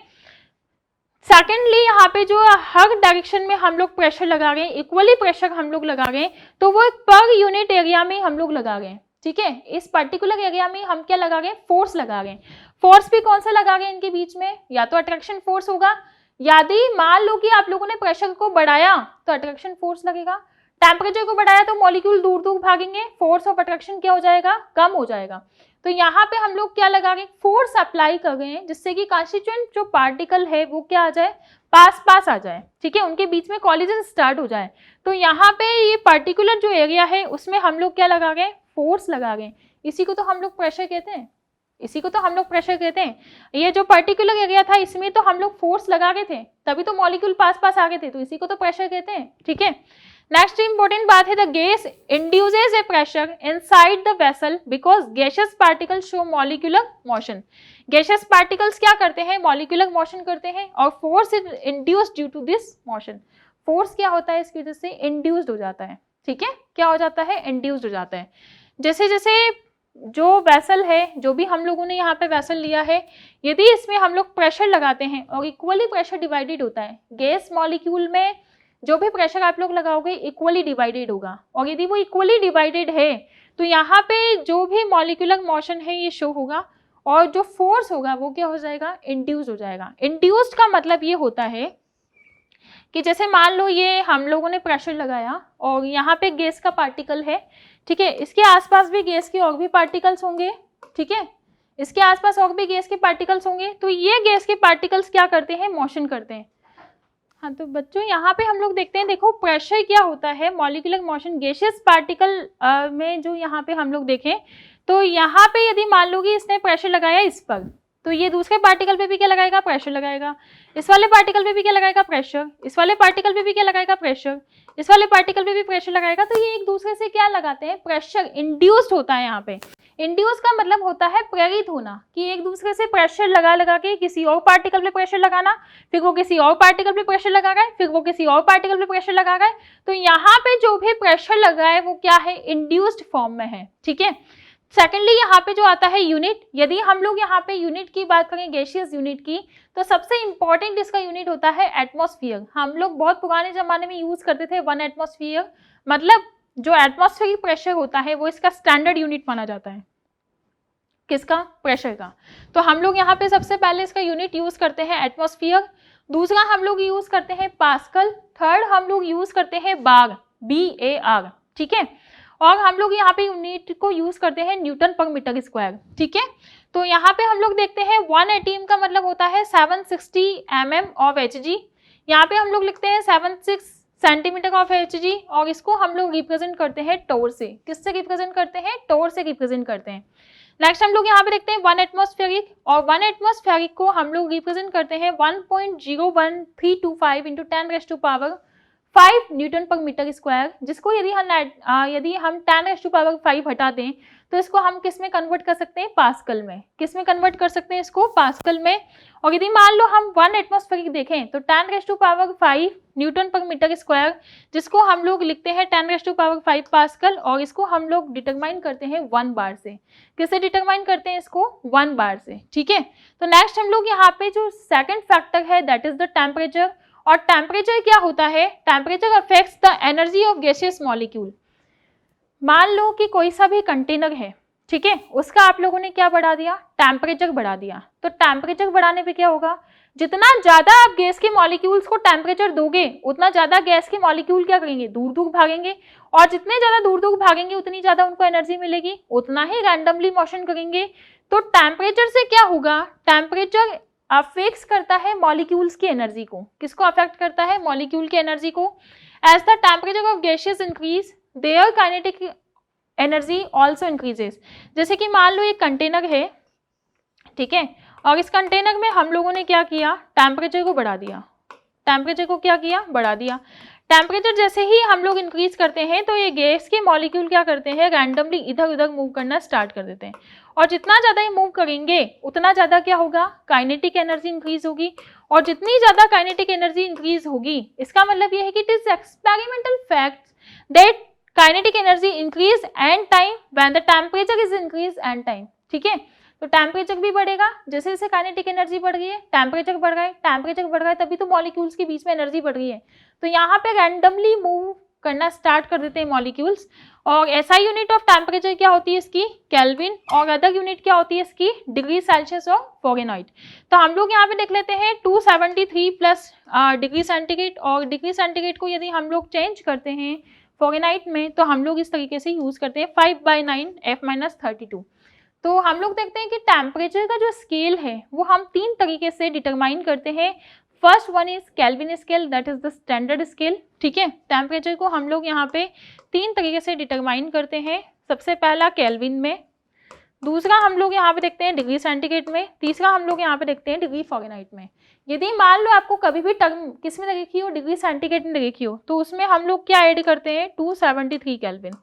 सेकेंडली यहाँ पे जो हर डायरेक्शन में हम लोग प्रेशर लगा रहे हैं, इक्वली प्रेशर हम लोग लगा रहे हैं, तो वो पर यूनिट एरिया में हम लोग लगा रहे हैं। ठीक है, इस पर्टिकुलर एरिया में हम क्या लगा रहे हैं, फोर्स लगा रहे हैं। फोर्स भी कौन सा लगा रहे हैं इनके बीच में, या तो अट्रैक्शन फोर्स होगा, यदि मान लो कि आप लोगों ने प्रेशर को बढ़ाया तो अट्रैक्शन फोर्स लगेगा, टेम्परेचर को बढ़ाया तो मॉलिक्यूल दूर दूर भागेंगे, फोर्स ऑफ अट्रैक्शन क्या हो जाएगा, कम हो जाएगा। तो यहाँ पे हम लोग क्या लगा रहे हैं, फोर्स अप्लाई कर रहे हैं, जिससे कि कॉन्स्टिट्यूएंट जो पार्टिकल है वो क्या आ जाए, पास पास आ जाए। ठीक है, उनके बीच में कॉलिजन स्टार्ट हो जाए। तो यहाँ पे ये पर्टिकुलर जो एरिया है उसमें हम लोग क्या लगा रहे हैं, फोर्स लगा रहे हैं। इसी को तो हम लोग प्रेशर कहते हैं, ये जो पर्टिकुलर एरिया था इसमें तो हम लोग फोर्स लगा रहे थे, तभी तो मॉलिक्यूल पास पास आ गए थे, तो इसी को तो प्रेशर कहते हैं। ठीक है, नेक्स्ट इंपॉर्टेंट बात है, the gas induces a pressure inside the vessel because gaseous particles show molecular motion. Gaseous particles क्या करते हैं, मॉलिक्यूलर मोशन करते हैं, और force is induced due to this motion. Force क्या होता है, इसकी वजह से इंड्यूस्ड हो जाता है। ठीक है, क्या हो जाता है, इंड्यूस्ड हो जाता है। जैसे जैसे जो वेसल है, जो भी हम लोगों ने यहाँ पे वेसल लिया है, यदि इसमें हम लोग प्रेशर लगाते हैं और इक्वली प्रेशर डिवाइडेड होता है, गैस मॉलिक्यूल में जो भी प्रेशर आप लोग लगाओगे इक्वली डिवाइडेड होगा, और यदि वो इक्वली डिवाइडेड है तो यहाँ पे जो भी मॉलिक्यूलर मोशन है ये शो होगा, और जो फोर्स होगा वो क्या हो जाएगा, इंड्यूस हो जाएगा। इंड्यूस्ड का मतलब ये होता है कि जैसे मान लो ये हम लोगों ने प्रेशर लगाया और यहाँ पे गैस का पार्टिकल है, ठीक है, इसके आसपास भी गैस के और भी पार्टिकल्स होंगे। ठीक है, इसके आसपास और भी गैस के पार्टिकल्स होंगे, तो ये गैस के पार्टिकल्स क्या करते हैं, मोशन करते हैं। हाँ, तो बच्चों यहाँ पे हम लोग देखते हैं, देखो प्रेशर क्या होता है, मॉलिक्यूलर मोशन गैसियस पार्टिकल में जो यहाँ पे हम लोग देखें, तो यहाँ पे यदि मान लो कि इसने प्रेशर लगाया इस पर, तो ये दूसरे पार्टिकल पे भी क्या लगाएगा, प्रेशर लगाएगा। इस वाले पार्टिकल पे भी क्या लगाएगा, प्रेशर। इस वाले पार्टिकल पे भी क्या लगाएगा, प्रेशर। इस वाले पार्टिकल पे भी प्रेशर लगाएगा। तो ये एक दूसरे से क्या लगाते हैं, प्रेशर इंड्यूस्ड होता है। यहाँ पे इंड्यूस का मतलब होता है प्रेरित होना, कि एक दूसरे से प्रेशर लगा लगा के किसी और पार्टिकल पे प्रेशर लगाना, फिर वो किसी और पार्टिकल पे प्रेशर लगा गए, फिर वो किसी और पार्टिकल पे प्रेशर लगा गए। तो यहाँ पे जो भी प्रेशर लगा है वो क्या है, इंड्यूस्ड फॉर्म में है। ठीक है। सेकेंडली यहाँ पे जो आता है यूनिट, यदि हम लोग यहाँ पे यूनिट की बात करें, गैसियस यूनिट की, तो सबसे इंपॉर्टेंट इसका यूनिट होता है एटमॉस्फेयर। हम लोग बहुत पुराने जमाने में यूज करते थे 1 एटमॉस्फेयर, मतलब जो एटमॉस्फेरिक प्रेशर होता है वो इसका स्टैंडर्ड यूनिट माना जाता है। किसका, प्रेशर का। तो हम लोग यहाँ पे सबसे पहले इसका यूनिट यूज करते हैं एटमॉस्फेयर, दूसरा हम लोग यूज करते हैं पास्कल, थर्ड हम लोग यूज करते हैं बार, BAR। ठीक है। और हम लोग यहाँ पे यूनिट को यूज करते हैं न्यूटन पर मीटर स्क्वायर। ठीक है। तो यहाँ पे हम लोग देखते हैं 1 एटीएम का मतलब होता है 760 mm ऑफ Hg। यहाँ पे हम लोग लिखते हैं 76 सेंटीमीटर ऑफ Hg, और इसको हम लोग रिप्रेजेंट करते हैं टोर से। किससे रिप्रेजेंट करते हैं, टोर से रिप्रेजेंट करते हैं। नेक्स्ट हम लोग यहाँ पे देखते हैं 1 एटमॉस्फेरिक, और 1 एटमॉस्फेरिक को हम लोग रिप्रेजेंट करते हैं 1.01325 × 10⁵ न्यूटन पर मीटर स्क्वायर, जिसको यदि हम 10⁵ हटा दें तो इसको हम किस में कन्वर्ट कर सकते हैं, पास्कल में। किस में कन्वर्ट कर सकते हैं इसको, पास्कल में। और यदि मान लो हम 1 एटमॉस्फेरिक देखें तो 10⁵ न्यूटन पर मीटर स्क्वायर, जिसको हम लोग लिखते हैं 10⁵ पास्कल, और इसको हम लोग डिटरमाइन करते हैं 1 बार से। किससे डिटरमाइन करते हैं इसको, 1 बार से। ठीक है। तो नेक्स्ट हम लोग यहाँ पे जो सेकंड फैक्टर है दैट इज द टेम्परेचर। और टेम्परेचर क्या होता है, temperature affects the energy of gaseous molecule. मान लो कि कोई सा भी कंटेनर है, ठीक है, उसका आप लोगों ने क्या बढ़ा दिया, टेम्परेचर बढ़ा दिया। तो टेम्परेचर बढ़ाने पे क्या होगा, जितना ज्यादा आप गैस के मॉलिक्यूल्स को टेम्परेचर दोगे उतना ज्यादा गैस के मॉलिक्यूल क्या करेंगे, दूर दूर भागेंगे, और जितने ज्यादा दूर दूर भागेंगे उतनी ज्यादा उनको एनर्जी मिलेगी, उतना ही रैंडमली मोशन करेंगे। तो टेम्परेचर से क्या होगा, टेम्परेचर अफेक्ट्स करता है मॉलिक्यूल्स की एनर्जी को। किसको अफेक्ट करता है, मॉलिक्यूल की एनर्जी को। As the temperature of gases increase their kinetic energy also increases. जैसे कि मान लो एक कंटेनर है, ठीक है, और इस कंटेनर में हम लोगों ने क्या किया, टेम्परेचर को बढ़ा दिया। टेम्परेचर को क्या किया, बढ़ा दिया। टेम्परेचर जैसे ही हम लोग इंक्रीज करते हैं तो ये गैस के मॉलिक्यूल क्या करते हैं, रैंडमली इधर उधर मूव करना स्टार्ट कर देते हैं, और जितना ज्यादा ये मूव करेंगे उतना ज्यादा क्या होगा, काइनेटिक एनर्जी इंक्रीज होगी। और जितनी ज्यादा काइनेटिक एनर्जी इंक्रीज होगी, इसका मतलब ये है कि it is experimental fact that kinetic energy increase and time when the temperature is increase and time. ठीक है। तो टेम्परेचर भी बढ़ेगा, जैसे जैसे काइनेटिक एनर्जी बढ़ गई है, टेम्परेचर बढ़ रहा है, टेम्परेचर बढ़ रहा है, तभी तो मॉलिक्यूल्स के बीच में एनर्जी बढ़ रही है। तो यहाँ पे रैंडमली मूव करना स्टार्ट कर देते हैं मॉलिक्यूल्स। और ऐसा यूनिट ऑफ टेम्परेचर क्या होती है इसकी, केल्विन, और अदर यूनिट क्या होती है इसकी, डिग्री सेल्सियस और फ़ारेनहाइट। तो हम लोग यहाँ पे देख लेते हैं 273 प्लस डिग्री सेंटीग्रेड, और डिग्री सेंटीग्रेड को यदि हम लोग चेंज करते हैं फ़ारेनहाइट में तो हम लोग इस तरीके से यूज करते हैं 5/9 F-32। तो हम लोग देखते हैं कि टेम्परेचर का जो स्केल है वो हम 3 तरीके से डिटरमाइन करते हैं। First one is kelvin scale, that is the standard scale. ठीक है। टेम्परेचर को हम लोग यहाँ पे 3 तरीके से डिटरमाइन करते हैं। सबसे पहला केल्विन में, दूसरा हम लोग यहाँ पे देखते हैं डिग्री सेंटीग्रेड में, तीसरा हम लोग यहाँ पे देखते हैं डिग्री फ़ारेनहाइट में। यदि मान लो आपको कभी भी टर्म किस में देखी हो, डिग्री सेंटीग्रेड में देखी हो, तो उसमें हम लोग क्या ऐड करते हैं, 273 केल्विन।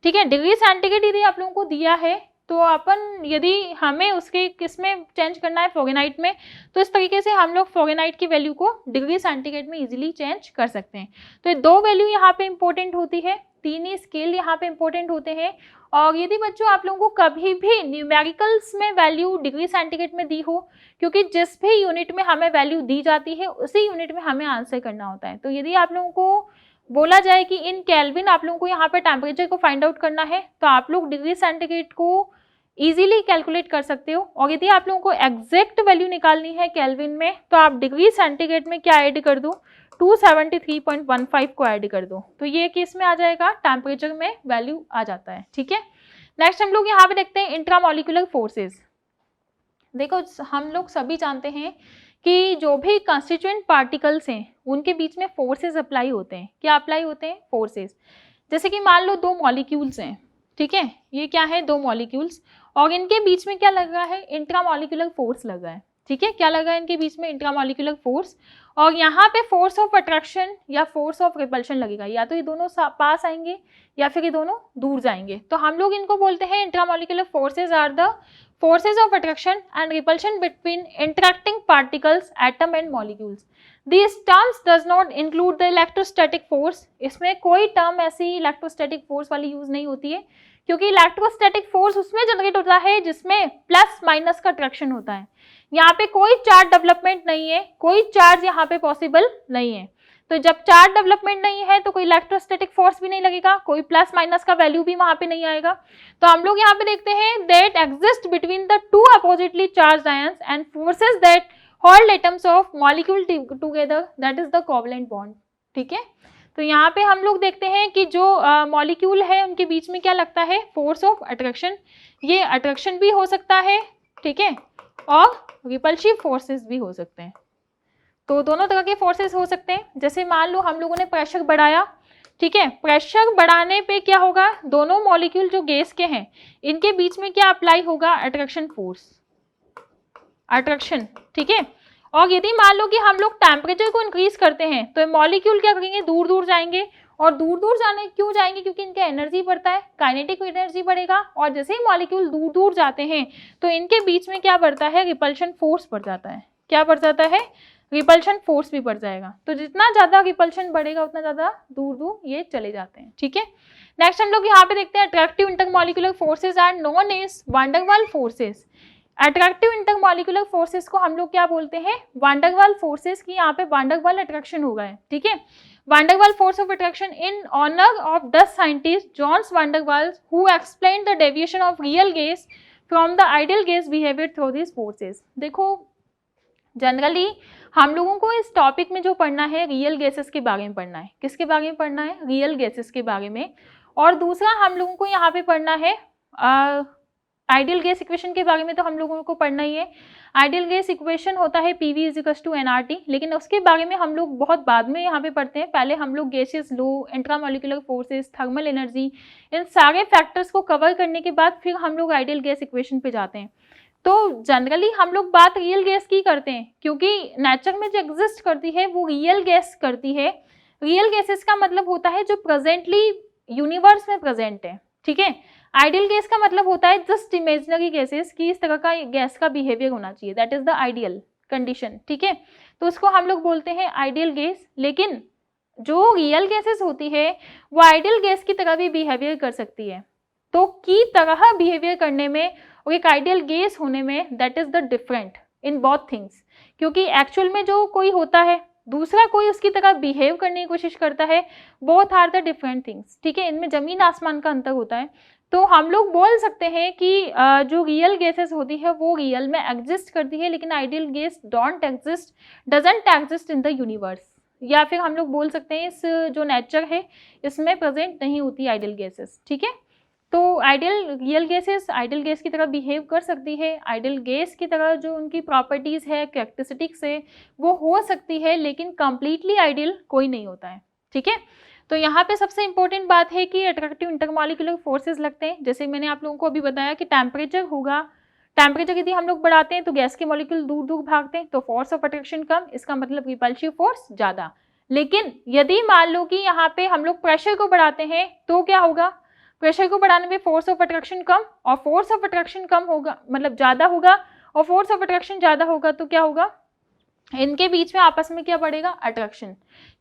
ठीक है। डिग्री सेंटीग्रेड यदि आप लोगों को दिया है तो अपन यदि हमें उसके किस में चेंज करना है, फ़ारेनहाइट में, तो इस तरीके से हम लोग फ़ारेनहाइट की वैल्यू को डिग्री सेंटीग्रेड में इजीली चेंज कर सकते हैं। तो ये 2 वैल्यू यहाँ पे इंपॉर्टेंट होती है, 3 ही स्केल यहाँ पे इंपॉर्टेंट होते हैं। और यदि बच्चों आप लोगों को कभी भी न्यूमेरिकल्स में वैल्यू डिग्री सेंटीग्रेड में दी हो, क्योंकि जिस भी यूनिट में हमें वैल्यू दी जाती है उसी यूनिट में हमें आंसर करना होता है। तो यदि आप लोगों को बोला जाए कि इन केल्विन आप लोगों को यहाँ पे टेम्परेचर को फाइंड आउट करना है, तो आप लोग डिग्री सेंटीग्रेड को इजीली कैलकुलेट कर सकते हो। और यदि आप लोगों को एग्जैक्ट वैल्यू निकालनी है केल्विन में, तो आप डिग्री सेंटीग्रेड में क्या ऐड कर दो, 273.15 को ऐड कर दो, तो ये किस में आ जाएगा, टेम्परेचर में वैल्यू आ जाता है। ठीक है। नेक्स्ट हम लोग यहाँ पे देखते हैं इंट्रामॉलिक्यूलर फोर्सेस। देखो हम लोग सभी जानते हैं कि जो भी कंस्टिट्यूएंट पार्टिकल्स हैं उनके बीच में फोर्सेस अप्लाई होते हैं। क्या अप्लाई होते हैं, फोर्सेस। जैसे कि मान लो 2 मॉलिक्यूल्स हैं, ठीक है, ये क्या है, 2 मॉलिक्यूल्स, और इनके बीच में क्या लग रहा है, इंट्रामॉलिक्यूलर फोर्स लग रहा है, ठीक है, क्या लगा इनके बीच में, इंट्रामॉलिक्यूलर फोर्स। और यहाँ पे फोर्स ऑफ अट्रैक्शन या फोर्स ऑफ रिपल्शन लगेगा, या तो ये दोनों पास आएंगे या फिर ये दोनों दूर जाएंगे। तो हम लोग इनको बोलते हैं intramolecular forces are the forces of attraction and repulsion between interacting particles, atom and molecules. These terms does not include the electrostatic force। इसमें कोई टर्म ऐसी इलेक्ट्रोस्टैटिक फोर्स वाली यूज नहीं होती है, क्योंकि इलेक्ट्रोस्टैटिक फोर्स उसमें जनरेट होता है जिसमें प्लस माइनस का अट्रैक्शन होता है। यहाँ पे कोई चार्ज डेवलपमेंट नहीं है, कोई चार्ज यहाँ पे पॉसिबल नहीं है। तो जब चार्ज डेवलपमेंट नहीं है तो कोई इलेक्ट्रोस्टैटिक फोर्स भी नहीं लगेगा, कोई प्लस माइनस का वैल्यू भी वहां पे नहीं आएगा। तो हम लोग यहाँ पे देखते हैं that exist between the two oppositely charged ions and forces that hold atoms of molecule together, that is the covalent bond, ठीक है। तो यहाँ पे हम लोग देखते हैं कि जो मॉलिक्यूल है उनके बीच में क्या लगता है, फोर्स ऑफ अट्रैक्शन। ये अट्रैक्शन भी हो सकता है, ठीक है, और रिपल्सिव फोर्सेस भी हो सकते हैं। तो दोनों तरह के फोर्सेस हो सकते हैं। जैसे मान लो हम लोगों ने प्रेशर बढ़ाया, ठीक है, प्रेशर बढ़ाने पे क्या होगा, दोनों मॉलिक्यूल जो गैस के हैं इनके बीच में क्या अप्लाई होगा, अट्रैक्शन फोर्स, अट्रैक्शन, ठीक है। और यदि मान लो कि हम लोग टेम्परेचर को इंक्रीज करते हैं तो मॉलिक्यूल क्या करेंगे, दूर दूर जाएंगे। और दूर दूर जाने क्यों जाएंगे, क्योंकि इनका एनर्जी बढ़ता है, काइनेटिक एनर्जी बढ़ेगा। और जैसे ही मॉलिक्यूल दूर दूर जाते हैं तो इनके बीच में क्या बढ़ता है, रिपल्शन फोर्स बढ़ जाता है। क्या बढ़ जाता है, रिपल्शन फोर्स भी बढ़ जाएगा। तो जितना ज्यादा रिपल्शन बढ़ेगा उतना ज्यादा दूर दूर ये चले जाते हैं, ठीक है। नेक्स्ट हम लोग यहाँ पे देखते हैं attractive intermolecular forces are known as van der Waals forces. Attractive intermolecular forces को हम लोग क्या बोलते हैं, वान डेर वाल फोर्सेस की यहाँ पे वान डेर वाल अट्रैक्शन हो गया है, ठीक है। Van der Waals force of attraction in honour of Dutch scientist Johannes van der Waals who explain the deviation of real gas from the ideal gas behaviour through this forces. देखो जनरली हम लोगों को इस टॉपिक में जो पढ़ना है रियल गैसेस के बारे में पढ़ना है। किसके बारे में पढ़ना है, रियल गैसेस के बारे में। और दूसरा हम लोगों को यहाँ पे पढ़ना है आइडियल गैस इक्वेशन के बारे में, तो हम लोगों को पढ़ना ही है। आइडियल गैस इक्वेशन होता है PV = nRT, लेकिन उसके बारे में हम लोग बहुत बाद में यहाँ पे पढ़ते हैं। पहले हम लोग गैसेस लो, इंट्रामॉलिक्यूलर फोर्सेस, थर्मल एनर्जी, इन सारे फैक्टर्स को कवर करने के बाद फिर हम लोग आइडियल गैस इक्वेशन पे जाते हैं। तो जनरली हम लोग बात रियल गैस की करते हैं, क्योंकि नेचर में जो एग्जिस्ट करती है वो रियल गैस करती है। रियल गैसेस का मतलब होता है जो प्रेजेंटली यूनिवर्स में प्रेजेंट है, ठीक है। आइडियल गैस का मतलब होता है जस्ट इमेजिनरी गैसेस की इस तरह का गैस का बिहेवियर होना चाहिए, that is the ideal condition, ठीक है। तो उसको हम लोग बोलते हैं आइडियल गैस। लेकिन जो रियल गैसेस होती है वो आइडियल गैस की तरह भी बिहेवियर कर सकती है। तो की तरह बिहेवियर करने में और एक आइडियल गैस होने में, that is the different in both things. क्योंकि एक्चुअल में जो कोई होता है दूसरा कोई उसकी तरह बिहेव करने की कोशिश करता है, both are the different things, ठीक है। इनमें जमीन आसमान का अंतर होता है। तो हम लोग बोल सकते हैं कि जो रियल गैसेस होती है वो रियल में एग्जिस्ट करती है, लेकिन ideal gas doesn't exist in the universe. या फिर हम लोग बोल सकते हैं इस जो नेचर है इसमें प्रेजेंट नहीं होती आइडियल गैसेस, ठीक है। तो रियल गैसेस आइडियल गैस की तरह बिहेव कर सकती है। आइडियल गैस की तरह जो उनकी प्रॉपर्टीज है, कैरेक्टरिस्टिक्स है, वो हो सकती है, लेकिन कंप्लीटली आइडियल कोई नहीं होता है, ठीक है। तो यहाँ पे सबसे इंपॉर्टेंट बात है कि अट्रैक्टिव इंटरमॉलिक्यूलर फोर्सेस लगते हैं। जैसे मैंने आप लोगों को अभी बताया कि टेम्परेचर होगा, टेम्परेचर यदि हम लोग बढ़ाते हैं तो गैस के मॉलिक्यूल दूर दूर भागते हैं, तो फोर्स ऑफ अट्रैक्शन कम, इसका मतलब रिपल्सिव फोर्स ज़्यादा। लेकिन यदि मान लो कि यहाँ पे हम लोग प्रेशर को बढ़ाते हैं तो क्या होगा, प्रेशर को बढ़ाने में फोर्स ऑफ अट्रैक्शन कम, और फोर्स ऑफ अट्रैक्शन कम होगा मतलब ज़्यादा होगा, और फोर्स ऑफ अट्रैक्शन ज़्यादा होगा तो क्या होगा, इनके बीच में आपस में क्या बढ़ेगा, अट्रैक्शन,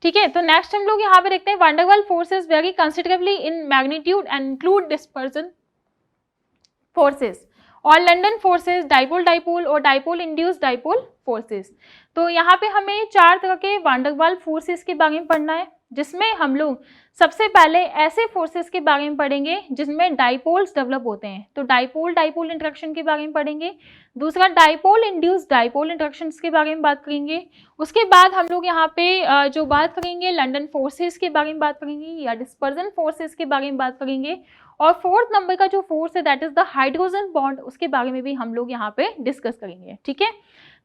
ठीक है। तो नेक्स्ट हम लोग यहाँ पे देखते हैं van der Waals forces vary considerably in magnitude and include dispersion forces और लंडन फोर्सेस, डाइपोल डाइपोल और डाइपोल इंड्यूस्ड डाइपोल फोर्सेस। तो यहाँ पे हमें 4 तरह के वान डेर वाल फोर्सेस के बारे में पढ़ना है, जिसमें हम लोग सबसे पहले ऐसे फोर्सेस के बारे में पढ़ेंगे जिसमें डाइपोल्स डेवलप होते हैं, तो डाइपोल डाइपोल इंटरेक्शन के बारे में पढ़ेंगे। दूसरा डाइपोल इंड्यूस्ड डाइपोल इंटरेक्शंस के बारे में बात करेंगे। उसके बाद हम लोग यहाँ पे जो बात करेंगे लंडन फोर्सेस के बारे में बात करेंगे या डिस्पर्जन फोर्सेस के बारे में बात करेंगे। और 4th नंबर का जो फोर्स है that is the hydrogen bond, उसके बारे में भी हम लोग यहाँ पे डिस्कस करेंगे, ठीक है।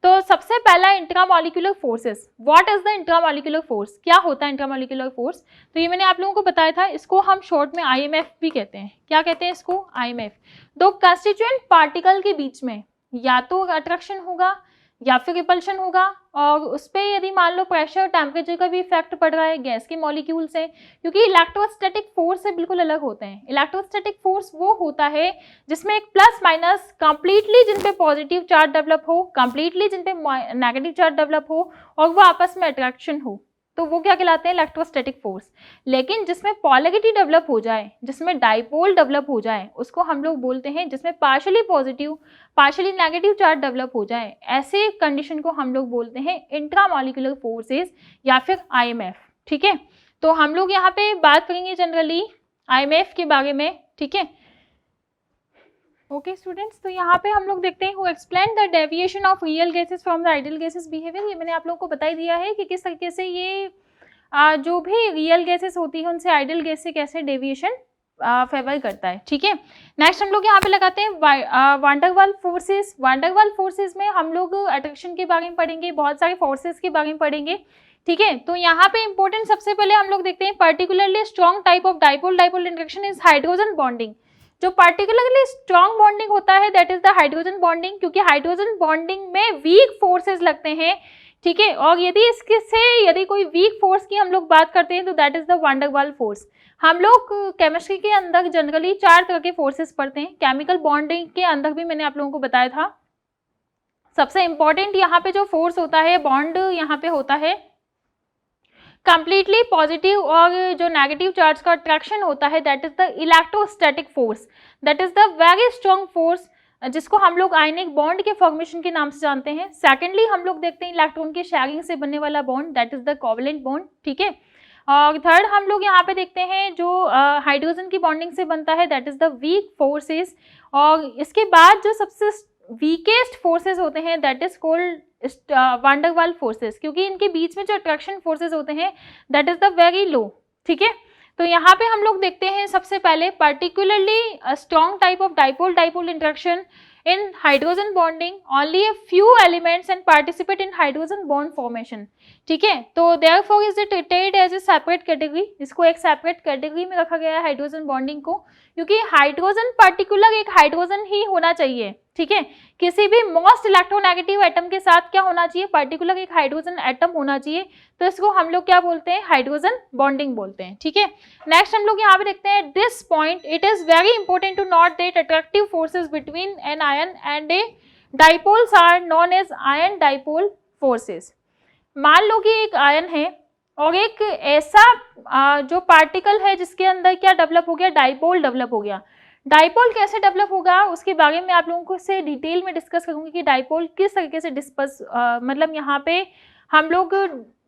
तो सबसे पहला intramolecular forces, what is the intramolecular force, क्या होता है इंट्रामॉलिक्यूलर फोर्स? तो ये मैंने आप लोगों को बताया था, इसको हम शॉर्ट में आईएमएफ भी कहते हैं। क्या कहते हैं इसको? आईएमएफ। दो कंस्टिट्यूएंट पार्टिकल के बीच में या तो अट्रैक्शन होगा या फिर रिपल्शन होगा, और उस पर यदि मान लो प्रेशर टेम्परेचर का भी इफेक्ट पड़ रहा है गैस के मॉलिक्यूल से, क्योंकि इलेक्ट्रोस्टैटिक फोर्स से बिल्कुल अलग होते हैं। इलेक्ट्रोस्टैटिक फोर्स वो होता है जिसमें एक प्लस माइनस, कंप्लीटली जिन पे पॉजिटिव चार्ज डेवलप हो, कंप्लीटली जिन पे नेगेटिव चार्ज डेवलप हो, और वो आपस में अट्रैक्शन हो, तो वो क्या कहलाते हैं? Electrostatic force. लेकिन जिसमें पोलैरिटी डेवलप हो जाए, जिसमें डाइपोल डेवलप हो जाए, उसको हम लोग बोलते हैं, जिसमें partially positive partially negative charge develop हो जाए, ऐसे कंडीशन को हम लोग बोलते हैं इंट्रामॉलिक्यूलर फोर्सेस या फिर आईएमएफ। ठीक है, तो हम लोग यहाँ पे बात करेंगे जनरली आईएमएफ के बारे में। ठीक है, ओके स्टूडेंट्स, तो यहाँ पे हम लोग देखते हैं who explain the deviation of real gases from the ideal gases behaviour. ये मैंने आप लोगों को बता ही दिया है कि किस तरीके से ये जो भी रियल गैसेस होती है उनसे आइडियल गैस से कैसे डेविएशन फेवर करता है। ठीक है, नेक्स्ट हम लोग यहाँ पे लगाते हैं वान डर वाल फोर्सेस। वान डर वाल फोर्सेस में हम लोग अट्रैक्शन के बारे में पढ़ेंगे, बहुत सारे फोर्सेस के बारे में पढ़ेंगे। ठीक है, तो यहाँ पे इंपॉर्टेंट सबसे पहले हम लोग देखते हैं particularly strong type of dipole dipole interaction is hydrogen bonding. जो पार्टिकुलरली स्ट्रॉन्ग बॉन्डिंग होता है that is the hydrogen bonding, क्योंकि हाइड्रोजन बॉन्डिंग में वीक फोर्सेस लगते हैं। ठीक है, और यदि कोई वीक फोर्स की हम लोग बात करते हैं तो that is the one der वाल फोर्स। हम लोग केमिस्ट्री के अंदर जनरली 4 तरह के फोर्सेस पढ़ते हैं। केमिकल बॉन्डिंग के अंदर भी मैंने आप लोगों को बताया था। सबसे इंपॉर्टेंट यहाँ पे जो फोर्स होता है, बॉन्ड यहाँ पे होता है कंप्लीटली पॉजिटिव, और जो नेगेटिव चार्ज का अट्रैक्शन होता है that is the electrostatic force. That is the very strong force जिसको हम लोग आयनिक बॉन्ड के फॉर्मेशन के नाम से जानते हैं। सेकेंडली हम लोग देखते हैं इलेक्ट्रॉन के शेयरिंग से बनने वाला bond that is the covalent bond. ठीक है, और थर्ड हम लोग यहाँ पे देखते हैं जो हाइड्रोजन की बॉन्डिंग से बनता है that is the weak forces. और इसके बाद जो सबसे वीकेस्ट फोर्सेस होते हैं that is cold one der Waals forces, क्योंकि इनके बीच में जो अट्रैक्शन फोर्सेस होते हैं that is the very low. ठीक है, तो यहाँ पे हम लोग देखते हैं सबसे पहले particularly strong type of dipole dipole interaction in hydrogen bonding only a few elements and participate in hydrogen bond formation। ठीक है, तो therefore is it treated as a separate category। इसको एक सेपरेट कैटेगरी में रखा गया है हाइड्रोजन बॉन्डिंग को, क्योंकि हाइड्रोजन पर्टिकुलर एक हाइड्रोजन ही होना चाहिए। ठीक है, किसी भी मोस्ट इलेक्ट्रोनेगेटिव एटम के साथ क्या होना चाहिए? पर्टिकुलर एक हाइड्रोजन एटम होना चाहिए। तो इसको हम लोग क्या बोलते हैं? हाइड्रोजन बॉन्डिंग बोलते हैं। ठीक है, नेक्स्ट हम लोग यहाँ पे देखते हैं this point it is very important to note that attractive forces between an ion and a dipoles are known as ion dipole forces. मान लो कि एक आयन है और एक ऐसा जो पार्टिकल है जिसके अंदर क्या डेवलप हो गया? डाइपोल डेवलप हो गया। डाइपोल कैसे डेवलप होगा उसके बारे में आप लोगों को से डिटेल में डिस्कस करूंगी कि डाइपोल किस तरीके से मतलब यहाँ पे हम लोग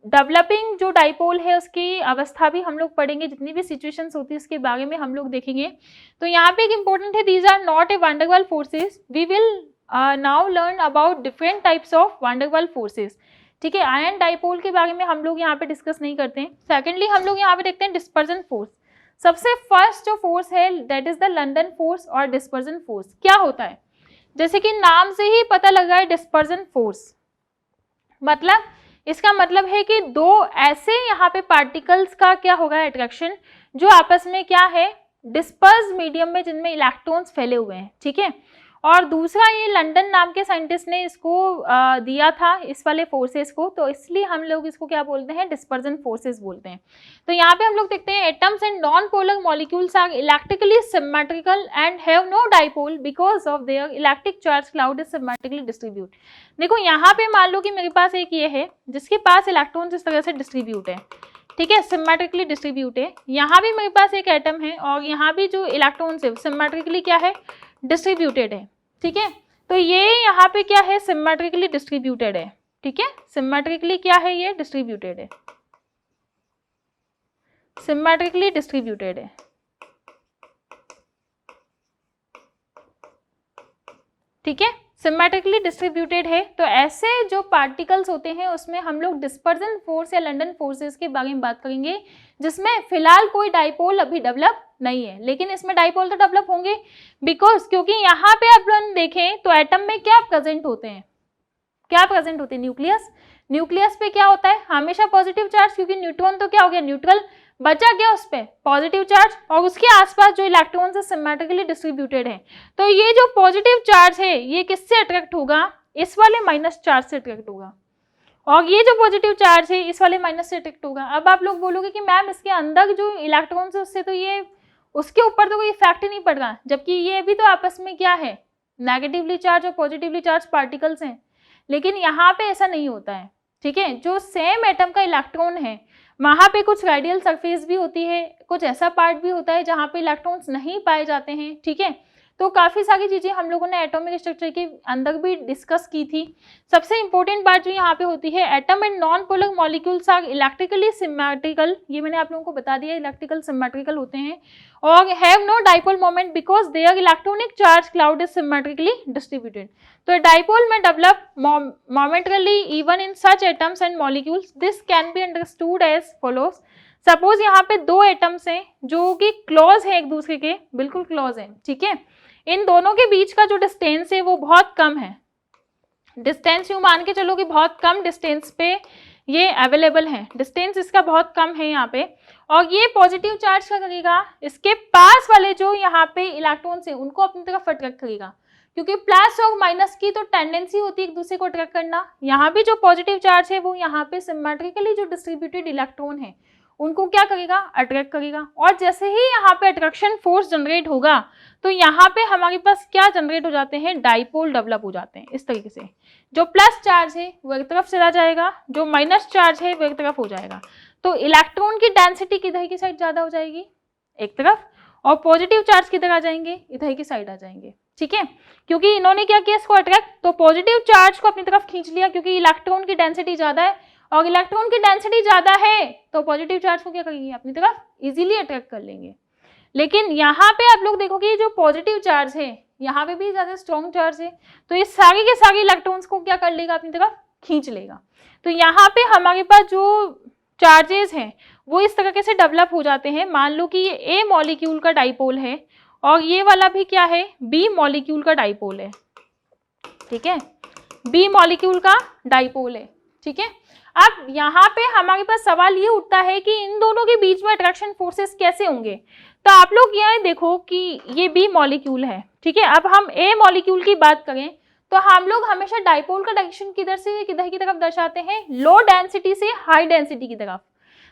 डेवलपिंग जो डाइपोल है उसकी अवस्था भी हम लोग पढ़ेंगे, जितनी भी सिचुएशंस होती है उसके बारे में हम लोग देखेंगे। तो यहाँ पे एक इंपॉर्टेंट है, these are not a van der Waals forces. We will now learn about different types of van der Waals forces. ठीक है, आयन डाइपोल के बारे में हम लोग यहाँ पे डिस्कस नहीं करते हैं। सेकेंडली हम लोग यहाँ पे देखते हैं डिस्पर्जन फोर्स। सबसे फर्स्ट जो फोर्स है that is the London force और डिस्पर्जन फोर्स। क्या होता है? जैसे कि नाम से ही पता लग रहा है डिस्पर्जन फोर्स, मतलब इसका मतलब है कि दो ऐसे यहाँ पे पार्टिकल्स का क्या होगा? अट्रैक्शन, जो आपस में क्या है? डिस्पर्स मीडियम में, जिनमें इलेक्ट्रॉन्स फैले हुए हैं। ठीक है, और दूसरा ये लंदन नाम के साइंटिस्ट ने इसको दिया था इस वाले फोर्सेस को, तो इसलिए हम लोग इसको क्या बोलते हैं? डिस्पर्जन फोर्सेस बोलते हैं। तो यहाँ पे हम लोग देखते हैं atoms and non polar molecules are electrically symmetrical and have no dipole because of their electric charge cloud is symmetrically distribute. देखो यहाँ पे मान लो कि मेरे पास एक ये है जिसके पास इलेक्ट्रॉन्स इस तरह से डिस्ट्रीब्यूट है। ठीक है, सिमेट्रिकली डिस्ट्रीब्यूट है। यहाँ भी मेरे पास एक एटम है और यहाँ भी जो इलेक्ट्रॉन्स है सिमेट्रिकली क्या है? डिस्ट्रीब्यूटेड है। ठीक है, तो ये यहाँ पे क्या है? सिमेट्रिकली डिस्ट्रीब्यूटेड है। ठीक है, सिमेट्रिकली क्या है? ये डिस्ट्रीब्यूटेड है, सिमेट्रिकली डिस्ट्रीब्यूटेड है। ठीक है, सिमेट्रिकली डिस्ट्रीब्यूटेड है। तो ऐसे जो पार्टिकल्स होते हैं उसमें हम लोग डिस्पर्जन फोर्स या लंदन फोर्सेस के बारे में बात करेंगे, जिसमें फिलहाल कोई डाइपोल अभी डेवलप नहीं है, लेकिन इसमें डाइपोल तो डेवलप होंगे बिकॉज क्योंकि यहाँ पे अपन देखें तो एटम में क्या प्रेजेंट होते हैं? क्या प्रेजेंट होते हैं, न्यूक्लियस। न्यूक्लियस पे क्या होता है, हमेशा पॉजिटिव चार्ज, क्योंकि न्यूट्रॉन तो क्या हो गया, न्यूट्रल, बचा क्या उस पे, पॉजिटिव चार्ज, और उसके आसपास जो इलेक्ट्रॉन्स है सिमेट्रिकली डिस्ट्रीब्यूटेड है। तो ये जो पॉजिटिव चार्ज है ये किससे अट्रैक्ट होगा, इस वाले माइनस चार्ज से अट्रैक्ट होगा, और ये जो पॉजिटिव चार्ज है इस वाले माइनस से अट्रैक्ट होगा। अब आप लोग बोलोगे कि मैम इसके अंदर जो इलेक्ट्रॉन्स है उससे तो ये, उसके ऊपर तो कोई इफेक्ट ही नहीं पड़ रहा, जबकि ये भी तो आपस में क्या है, नेगेटिवली चार्ज और पॉजिटिवली चार्ज पार्टिकल्स हैं। लेकिन यहाँ पे ऐसा नहीं होता है, ठीक है। जो सेम एटम का इलेक्ट्रॉन है वहाँ पे कुछ रेडियल सरफेस भी होती है, कुछ ऐसा पार्ट भी होता है जहाँ पे इलेक्ट्रॉन्स नहीं पाए जाते हैं, ठीक है। तो काफ़ी सारी चीज़ें हम लोगों ने एटॉमिक स्ट्रक्चर के अंदर भी डिस्कस की थी। सबसे इंपॉर्टेंट बात जो यहाँ पे होती है, atom and non polar molecules are electrically symmetrical, ये मैंने आप लोगों को बता दिया, इलेक्ट्रिकल सिमेट्रिकल होते हैं, और have no dipole moment because their electronic charge cloud is symmetrically distributed. तो डाइपोल में develop momentarily even in such atoms and molecules, this can be understood as follows. Suppose यहाँ पे दो एटम्स हैं जो कि क्लोज है एक दूसरे के, बिल्कुल क्लोज है, ठीक है। इन दोनों के बीच का जो डिस्टेंस है वो बहुत कम है, डिस्टेंस यूं मान के चलो कि बहुत कम डिस्टेंस पे ये अवेलेबल है, डिस्टेंस इसका बहुत कम है यहाँ पे, और ये पॉजिटिव चार्ज क्या करेगा, इसके पास वाले जो यहाँ पे इलेक्ट्रॉन्स है उनको अपनी तरफ अट्रैक्ट करेगा, क्योंकि प्लस और माइनस की तो टेंडेंसी होती है एक दूसरे को अट्रैक्ट करना। यहाँ भी जो पॉजिटिव चार्ज है वो यहाँ पे सिमेट्रिकली जो डिस्ट्रीब्यूटेड इलेक्ट्रॉन है उनको क्या करेगा, अट्रैक्ट करेगा, और जैसे ही यहाँ पे अट्रैक्शन फोर्स जनरेट होगा तो यहाँ पे हमारे पास क्या जनरेट हो जाते हैं, डाइपोल डेवलप हो जाते हैं। इस तरीके से जो प्लस चार्ज है वो एक तरफ चला जाएगा, जो माइनस चार्ज है वो एक तरफ हो जाएगा, तो इलेक्ट्रॉन की डेंसिटी किधर की साइड ज्यादा हो जाएगी, एक तरफ, और पॉजिटिव चार्ज किधर आ जाएंगे, इधर की साइड आ जाएंगे, ठीक है। क्योंकि इन्होंने क्या किया इसको अट्रैक्ट, तो पॉजिटिव चार्ज को अपनी तरफ खींच लिया, क्योंकि इलेक्ट्रॉन की डेंसिटी ज्यादा है, और इलेक्ट्रॉन की डेंसिटी ज्यादा है तो पॉजिटिव चार्ज को क्या करेंगे, अपनी तरफ इजीली अट्रैक्ट कर लेंगे। लेकिन यहाँ पे आप लोग देखोगे जो पॉजिटिव चार्ज है यहाँ पे भी ज्यादा स्ट्रॉन्ग चार्ज है, तो ये सारे के सारे इलेक्ट्रॉन्स को क्या कर लेगा, अपनी तरफ खींच लेगा। तो यहाँ पे हमारे पास जो चार्जेस हैं वो इस तरीके से डेवलप हो जाते हैं। मान लो कि ये ए मॉलिक्यूल का डाइपोल है और ये वाला भी क्या है, बी मॉलिक्यूल का डाइपोल है, ठीक है, बी मॉलिक्यूल का डाइपोल है, ठीक है। अब यहाँ पे हमारे पास सवाल ये उठता है कि इन दोनों के बीच में अट्रैक्शन फोर्सेस कैसे होंगे। तो आप लोग यहाँ देखो कि ये बी मॉलिक्यूल है, ठीक है। अब हम ए मॉलिक्यूल की बात करें तो हम लोग हमेशा डाइपोल का डायरेक्शन किधर से किधर की तरफ दर्शाते हैं, लो डेंसिटी से हाई डेंसिटी की तरफ।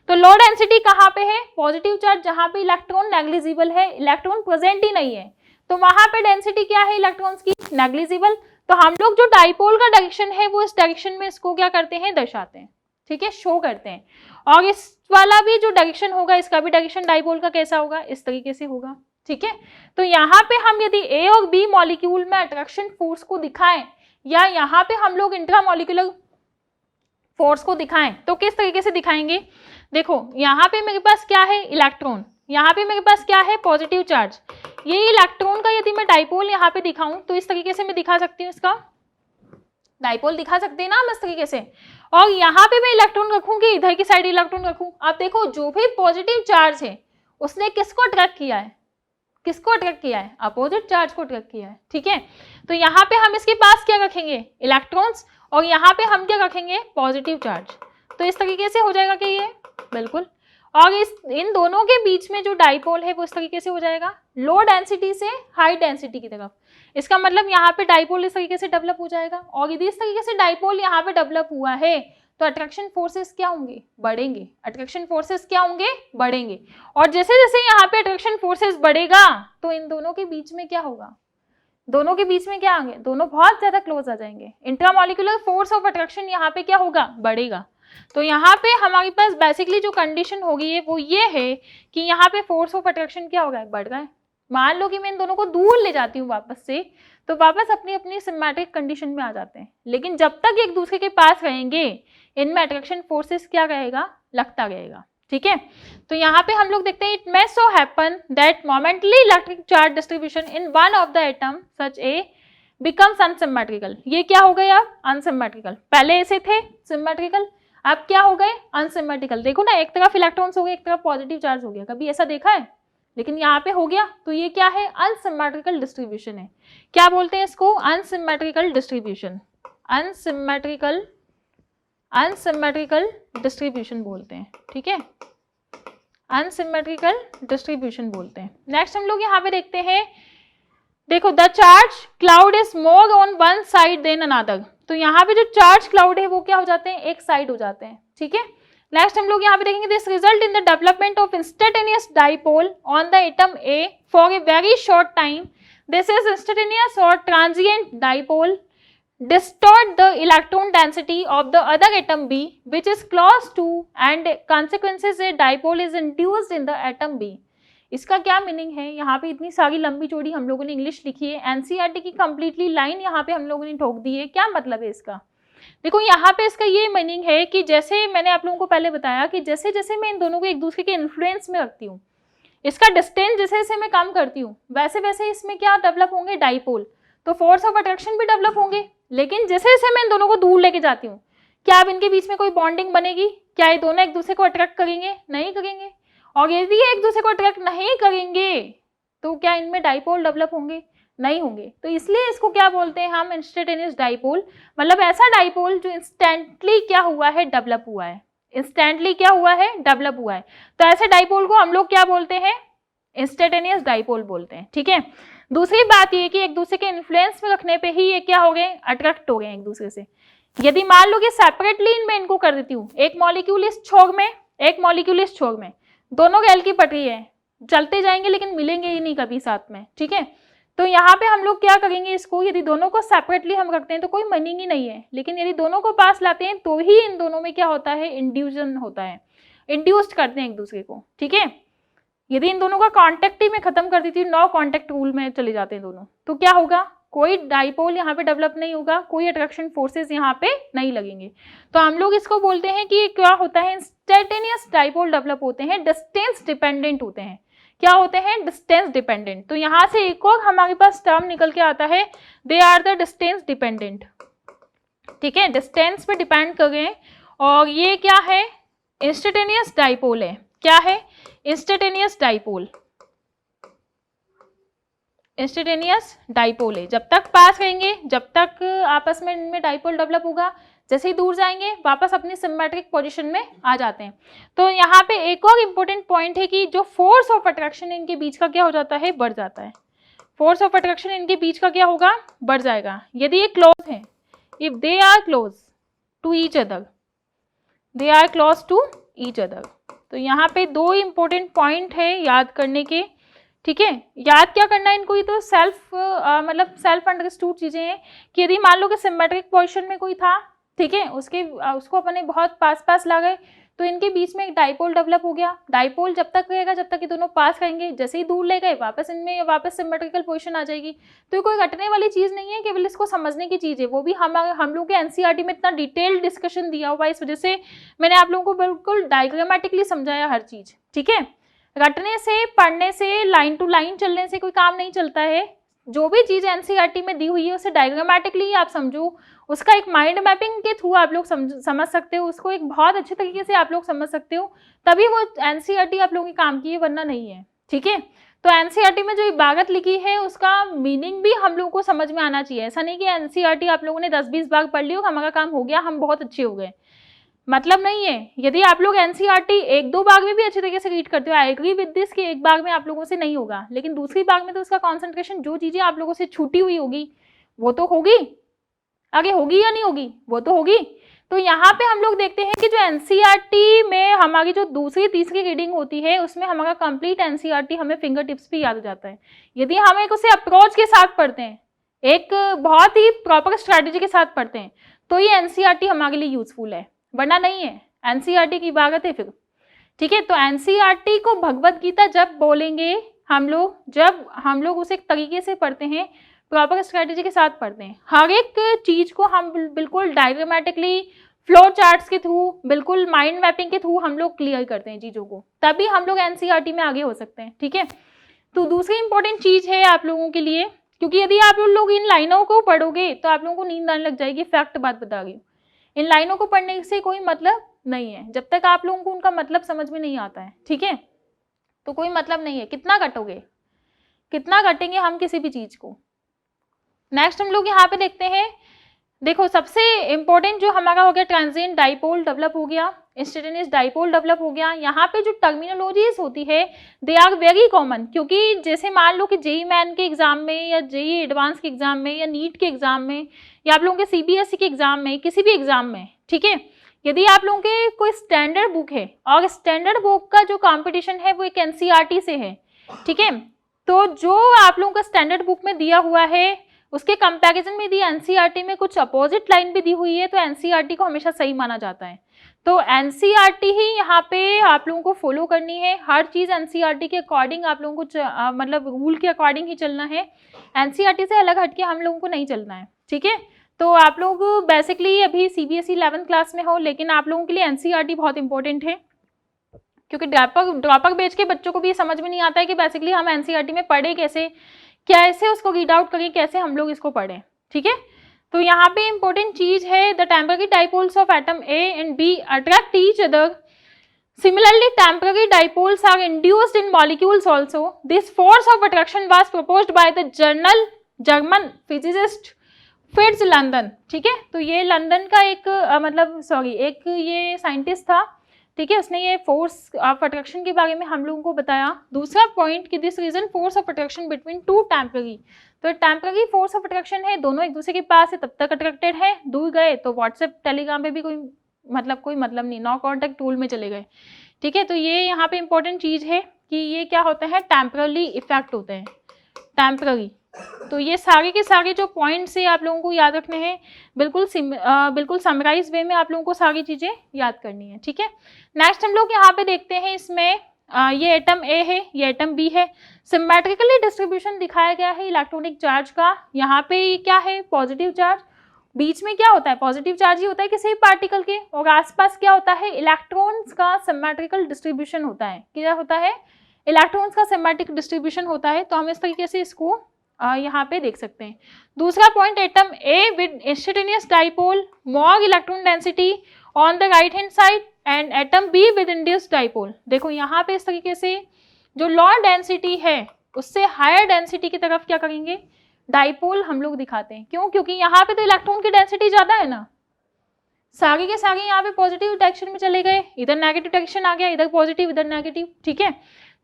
तो लो डेंसिटी कहाँ पे है, पॉजिटिव चार्ज जहाँ पे इलेक्ट्रॉन नेग्लिजिबल है, इलेक्ट्रॉन प्रेजेंट ही नहीं है, तो वहां पे डेंसिटी क्या है इलेक्ट्रॉन्स की, नेग्लिजिबल। तो हम लोग जो डाइपोल का डायरेक्शन है वो इस डायरेक्शन में इसको क्या करते हैं, दर्शाते हैं, ठीक है, शो करते हैं। और इस वाला भी जो डायरेक्शन होगा इसका भी डायरेक्शन डाइपोल का कैसा होगा, इस तरीके से होगा, ठीक है। तो यहाँ पे हम यदि ए और बी मॉलिक्यूल में अट्रैक्शन फोर्स को दिखाएं या यहाँ पे हम लोग इंट्रामॉलिक्यूलर फोर्स को दिखाएं तो किस तरीके से दिखाएंगे। देखो यहाँ पे मेरे पास क्या है, इलेक्ट्रॉन, यहाँ पे मेरे पास क्या है, पॉजिटिव चार्ज। ये इलेक्ट्रॉन का यदि मैं डाइपोल यहाँ पे दिखाऊं तो इस तरीके से मैं दिखा सकती हूँ, इसका डाइपोल दिखा सकते हैं ना हम इस तरीके से। और यहाँ पे मैं इलेक्ट्रॉन रखूंगी, इधर की साइड इलेक्ट्रॉन रखूं। आप देखो जो भी पॉजिटिव चार्ज है उसने किसको अट्रैक्ट किया है, किसको अट्रैक्ट किया है, अपोजिट चार्ज को अट्रैक्ट किया है, ठीक है। तो यहाँ पे हम इसके पास क्या रखेंगे, इलेक्ट्रॉन्स, और यहाँ पे हम क्या रखेंगे, पॉजिटिव चार्ज। तो इस तरीके से हो जाएगा कि ये बिल्कुल, और इन दोनों के बीच में जो डाइपोल है वो इस तरीके से हो जाएगा, लो डेंसिटी से हाई डेंसिटी की तरफ। इसका मतलब यहाँ पे डाइपोल इस तरीके से डेवलप हो जाएगा, और यदि इस तरीके से डाइपोल यहाँ पे डेवलप हुआ है तो अट्रैक्शन फोर्सेस क्या होंगे, बढ़ेंगे। अट्रैक्शन फोर्सेस क्या होंगे, बढ़ेंगे। और जैसे जैसे यहाँ पे अट्रैक्शन फोर्सेस बढ़ेगा तो इन दोनों के बीच में क्या होगा, दोनों के बीच में क्या आएंगे, दोनों बहुत ज्यादा क्लोज आ जाएंगे। इंट्रामॉलिक्यूलर फोर्स ऑफ अट्रैक्शन यहाँ पे क्या होगा, बढ़ेगा। तो यहाँ पे हमारे पास बेसिकली जो कंडीशन होगी है वो ये है कि यहाँ पे फोर्स ऑफ अट्रैक्शन क्या होगा, बढ़ रहा है। मान लो कि मैं इन दोनों को दूर ले जाती हूँ वापस से, तो वापस अपनी अपनी सिमेट्रिक कंडीशन में आ जाते हैं। लेकिन जब तक एक दूसरे के पास रहेंगे इनमें अट्रैक्शन फोर्सेस क्या रहेगा, लगता रहेगा, ठीक है। तो यहाँ पे हम लोग देखते हैं, it may so happen that momentarily electric charge distribution in one of the atom such A becomes unsymmetrical. ये क्या हो गया, अनसिमेट्रिकल। पहले ऐसे थे सिमेट्रिकल, अब क्या हो गए, अनसिमेट्रिकल। देखो ना, एक तरफ इलेक्ट्रॉन्स हो गए, एक तरफ पॉजिटिव चार्ज हो गया, कभी ऐसा देखा है, लेकिन यहाँ पे हो गया। तो ये क्या है, अनसिमेट्रिकल डिस्ट्रीब्यूशन है। क्या बोलते हैं इसको, अनसिमेट्रिकल डिस्ट्रीब्यूशन, अनसिमेट्रिकल डिस्ट्रीब्यूशन बोलते हैं, ठीक है, अनसिमेट्रिकल डिस्ट्रीब्यूशन बोलते हैं। नेक्स्ट हम लोग यहाँ पे देखते हैं, देखो the charge cloud is more on one side than another, तो यहाँ पे जो चार्ज क्लाउड है वो क्या हो जाते हैं, एक साइड हो जाते हैं, ठीक है। नेक्स्ट हम लोग यहाँ पे देखेंगे, this result in the development of instantaneous dipole on the atom A for a very short time, this is instantaneous और transient dipole distort the electron density of the other atom B which is close to and consequences a dipole is induced in the atom B। इसका क्या meaning है, यहाँ पे इतनी सारी लंबी चौड़ी हम लोगों ने इंग्लिश लिखी है, एनसीईआरटी की कंप्लीटली लाइन यहाँ पे हम लोगों ने ठोक दी है, क्या मतलब है इसका। देखो यहाँ पे इसका ये मीनिंग है कि जैसे मैंने आप लोगों को पहले बताया कि जैसे जैसे मैं इन दोनों को एक दूसरे के इन्फ्लुएंस में रखती हूँ, इसका डिस्टेंस जैसे जैसे मैं कम करती हूँ, वैसे वैसे इसमें क्या डेवलप होंगे, डाइपोल, तो फोर्स ऑफ अट्रैक्शन भी डेवलप होंगे। लेकिन जैसे जैसे मैं इन दोनों को दूर लेके जाती हूँ, क्या अब इनके बीच में कोई बॉन्डिंग बनेगी, क्या ये दोनों एक दूसरे को अट्रैक्ट करेंगे, नहीं करेंगे। और यदि ये एक दूसरे को अट्रैक्ट नहीं करेंगे तो क्या इनमें डाइपोल डेवलप होंगे, नहीं होंगे। तो इसलिए इसको क्या बोलते हैं हम, इंस्टेंटेनियस डाइपोल, मतलब ऐसा डाइपोल जो इंस्टेंटली क्या हुआ है, डेवलप हुआ है, इंस्टेंटली क्या हुआ है, डेवलप हुआ है। तो ऐसे डाइपोल को हम लोग क्या बोलते हैं, इंस्टेंटेनियस डाइपोल बोलते हैं, ठीक है। दूसरी बात ये कि एक दूसरे के इन्फ्लुएंस में रखने पे ही ये क्या हो गए, अट्रैक्ट हो गए एक दूसरे से। यदि मान लो कि सेपरेटली मैं इनको कर देती हूँ, एक मॉलिक्यूल इस छोर में, एक मॉलिक्यूल इस छोर में, दोनों रेल की पटरी है, चलते जाएंगे लेकिन मिलेंगे ही नहीं कभी साथ में, ठीक है। तो यहाँ पे हम लोग क्या करेंगे, इसको यदि दोनों को सेपरेटली हम रखते हैं तो कोई मीनिंग ही नहीं है, लेकिन यदि दोनों को पास लाते हैं तो ही इन दोनों में क्या होता है, इंड्यूजन होता है, इंड्यूस्ड करते हैं एक दूसरे को, ठीक है। यदि इन दोनों का कांटेक्ट ही मैं खत्म कर देती हूँ, नो कांटेक्ट रूल में चले जाते हैं दोनों, तो क्या होगा, कोई डाइपोल यहाँ पे डेवलप नहीं होगा, कोई अट्रैक्शन फोर्सेस यहाँ पे नहीं लगेंगे। तो हम लोग इसको बोलते हैं कि क्या होता है, इंस्टेंटेनियस डाइपोल डेवलप होते हैं, डिस्टेंस डिपेंडेंट होते हैं। क्या होते हैं, डिस्टेंस डिपेंडेंट। तो यहाँ से एक और हमारे पास टर्म निकल के आता है, they are the distance dependent, ठीक है, डिस्टेंस पे डिपेंड कर गए। और ये क्या है, इंस्टेंटेनियस डाइपोल है, क्या है, इंस्टेंटेनियस डाइपोल, इंस्टेंटेनियस डाइपोल है। जब तक पास रहेंगे, जब तक आपस में इनमें डाइपोल डेवलप होगा, जैसे ही दूर जाएंगे वापस अपनी सिमेट्रिक पोजीशन में आ जाते हैं। तो यहाँ पे एक और इम्पोर्टेंट पॉइंट है कि जो फोर्स ऑफ अट्रैक्शन इनके बीच का क्या हो जाता है, बढ़ जाता है। फोर्स ऑफ अट्रैक्शन इनके बीच का क्या होगा, बढ़ जाएगा। यदि ये क्लोज है, if they are close to each other, they are close to each other. तो यहाँ पे दो इंपॉर्टेंट पॉइंट है याद करने के, ठीक है। याद क्या करना है इनको, ये तो मतलब सेल्फ अंडरस्टूड चीजें हैं कि यदि मान लो कि सिमेट्रिक पोजीशन में कोई था, ठीक है, उसको अपने बहुत पास ला गए, तो इनके बीच में एक डाइपोल डेवलप हो गया। डाइपोल जब तक रहेगा जब तक ये दोनों पास रहेंगे, जैसे ही दूर ले गए वापस इनमें वापस सिमेट्रिकल पोजीशन आ जाएगी। तो ये कोई घटने वाली चीज नहीं है, केवल इसको समझने की चीज है। वो भी हम लोग के एनसीईआरटी में इतना डिटेल्ड डिस्कशन दिया हुआ है, इस वजह से मैंने आप लोगों को बिल्कुल डायग्रामेटिकली समझाया हर चीज, ठीक है। रटने से, पढ़ने से, लाइन टू लाइन चलने से कोई काम नहीं चलता है। जो भी चीज़ एनसीईआरटी में दी हुई है उसे डायग्रामेटिकली आप समझो, उसका एक माइंड मैपिंग के थ्रू आप लोग समझ सकते हो, उसको एक बहुत अच्छे तरीके से आप लोग समझ सकते हो, तभी वो एनसीईआरटी आप लोगों के काम की है, वरना नहीं है, ठीक है। तो एनसीईआरटी में जो इबारत लिखी है उसका मीनिंग भी हम लोगों को समझ में आना चाहिए। ऐसा नहीं कि एनसीईआरटी आप लोगों ने 10-20 बार पढ़ ली हो, हमारा काम हो गया, हम बहुत अच्छे हो गए, मतलब नहीं है। यदि आप लोग एनसीईआरटी 1-2 बार में भी अच्छे तरीके से रीड करते हो, आई एग्री विद दिस कि एक बार में आप लोगों से नहीं होगा, लेकिन दूसरी बार में तो उसका कंसंट्रेशन, जो चीजें आप लोगों से छूटी हुई होगी वो तो होगी, आगे होगी या नहीं होगी, वो तो होगी। तो यहाँ पे हम लोग देखते हैं कि जो एनसीईआरटी में हमारी जो दूसरी तीसरी रीडिंग होती है उसमें हमारा कंप्लीट एनसीईआरटी हमें फिंगर टिप्स पे याद हो जाता है। यदि हम एक उसे अप्रोच के साथ पढ़ते हैं, एक बहुत ही प्रॉपर स्ट्रैटेजी के साथ पढ़ते हैं, तो ये एनसीईआरटी हमारे लिए यूजफुल है, वरना नहीं है। एनसीईआरटी की इबारत है फिर, ठीक है। तो एनसीईआरटी को भगवत गीता जब बोलेंगे हम लोग, जब हम लोग उसे एक तरीके से पढ़ते हैं, प्रॉपर स्ट्रेटेजी के साथ पढ़ते हैं, हर एक चीज को हम बिल्कुल डायग्रामेटिकली, फ्लो चार्ट्स के थ्रू, बिल्कुल माइंड मैपिंग के थ्रू हम लोग क्लियर करते हैं चीजों को, तभी हम लोग एनसीईआरटी में आगे हो सकते हैं, ठीक है। तो दूसरी इंपॉर्टेंट चीज है आप लोगों के लिए, क्योंकि यदि आप लोग इन लाइनों को पढ़ोगे तो आप लोगों को नींद आने लग जाएगी, फैक्ट बात बता रही हूँ। इन लाइनों को पढ़ने से कोई मतलब नहीं है जब तक आप लोगों को उनका मतलब समझ में नहीं आता है, ठीक है। तो कोई मतलब नहीं है, कितना घटोगे, कितना घटेंगे हम किसी भी चीज को। नेक्स्ट हम लोग यहाँ पे देखते हैं, देखो सबसे इंपॉर्टेंट जो हमारा हो गया ट्रांजिएंट डाइपोल डेवलप हो गया, इंस्टेंटेनियस डाइपोल डेवलप हो गया। यहाँ पे जो टर्मिनोलॉजीज होती है दे आर वेरी कॉमन, क्योंकि जैसे मान लो कि जेई मैन के एग्जाम में या जेई एडवांस के एग्जाम में या नीट के एग्जाम में या आप लोगों के सीबीएसई के एग्जाम में, किसी भी एग्जाम में, ठीक है, यदि आप लोगों के कोई स्टैंडर्ड बुक है और स्टैंडर्ड बुक का जो कॉम्पिटिशन है वो एक एनसीईआरटी से है, ठीक है, तो जो आप लोगों का स्टैंडर्ड बुक में दिया हुआ है उसके कंपैरिजन में दी एनसीईआरटी में कुछ अपोजिट लाइन भी दी हुई है, तो एनसीईआरटी को हमेशा सही माना जाता है। तो एनसीईआरटी ही यहाँ पे आप लोगों को फॉलो करनी है, हर चीज़ एनसीईआरटी के अकॉर्डिंग आप लोगों को मतलब रूल के अकॉर्डिंग ही चलना है, एनसीईआरटी से अलग हटके हम लोगों को नहीं चलना है, ठीक है। तो आप लोग बेसिकली अभी सीबीएसई 11th क्लास में हो, लेकिन आप लोगों के लिए एनसीईआरटी बहुत इंपॉर्टेंट है, क्योंकि ड्रॉपर बैच के बच्चों को भी समझ में नहीं आता है कि बेसिकली हम एनसीईआरटी में पढ़े कैसे, कैसे उसको रीड आउट करें, कैसे हम लोग इसको पढ़ें, ठीक है। तो यहाँ पे इंपॉर्टेंट चीज है the temporary dipoles of atom A and B attract each other, similarly temporary dipoles are induced in molecules also. This force of attraction was proposed by the German physicist Fritz London, ठीक है। तो ये London का एक एक ये scientist था, ठीक है, उसने ये फोर्स ऑफ अट्रैक्शन के बारे में हम लोगों को बताया। दूसरा पॉइंट कि this reason force of attraction between two temporary, तो टेम्पररी फोर्स ऑफ अट्रैक्शन है, दोनों एक दूसरे के पास है तब तक अट्रैक्टेड है, दूर गए तो व्हाट्सएप टेलीग्राम पे भी कोई मतलब नहीं, नो कॉन्टैक्ट टूल में चले गए, ठीक है। तो ये यहाँ पे इंपॉर्टेंट चीज़ है कि ये क्या होता है, टेम्पररी इफेक्ट होते हैं, टेम्पररी। तो ये सारे के सारे जो पॉइंट्स है आप लोगों को याद रखने हैं, बिल्कुल समराइज वे में आप लोगों को सारी चीज़ें याद करनी है, ठीक है। नेक्स्ट हम लोग यहाँ पे देखते हैं, इसमें ये एटम ए है, ये एटम बी है, सिमेट्रिकली डिस्ट्रीब्यूशन दिखाया गया है इलेक्ट्रॉनिक चार्ज का। यहाँ पे क्या है, पॉजिटिव चार्ज, बीच में क्या होता है, पॉजिटिव चार्ज ही होता है किसी भी पार्टिकल के, और आसपास क्या होता है, इलेक्ट्रॉन्स का सिमेट्रिकल डिस्ट्रीब्यूशन होता है। क्या होता है, इलेक्ट्रॉन्स का सिमेट्रिक डिस्ट्रीब्यूशन होता है। तो हम इस तरीके से इसको यहाँ पे देख सकते हैं। दूसरा point, atom A with instantaneous dipole, more electron density on the right hand side, and atom B with induced dipole. देखो यहाँ पे इस तरीके से जो लोअर डेंसिटी है उससे हायर डेंसिटी की तरफ क्या करेंगे, डाइपोल हम लोग दिखाते हैं। क्यों, क्योंकि यहाँ पे तो इलेक्ट्रॉन की डेंसिटी ज्यादा है ना, सारे के सारे यहाँ पे पॉजिटिव डायरेक्शन में चले गए, इधर नेगेटिव डायरेक्शन आ गया, इधर पॉजिटिव इधर नेगेटिव, ठीक है।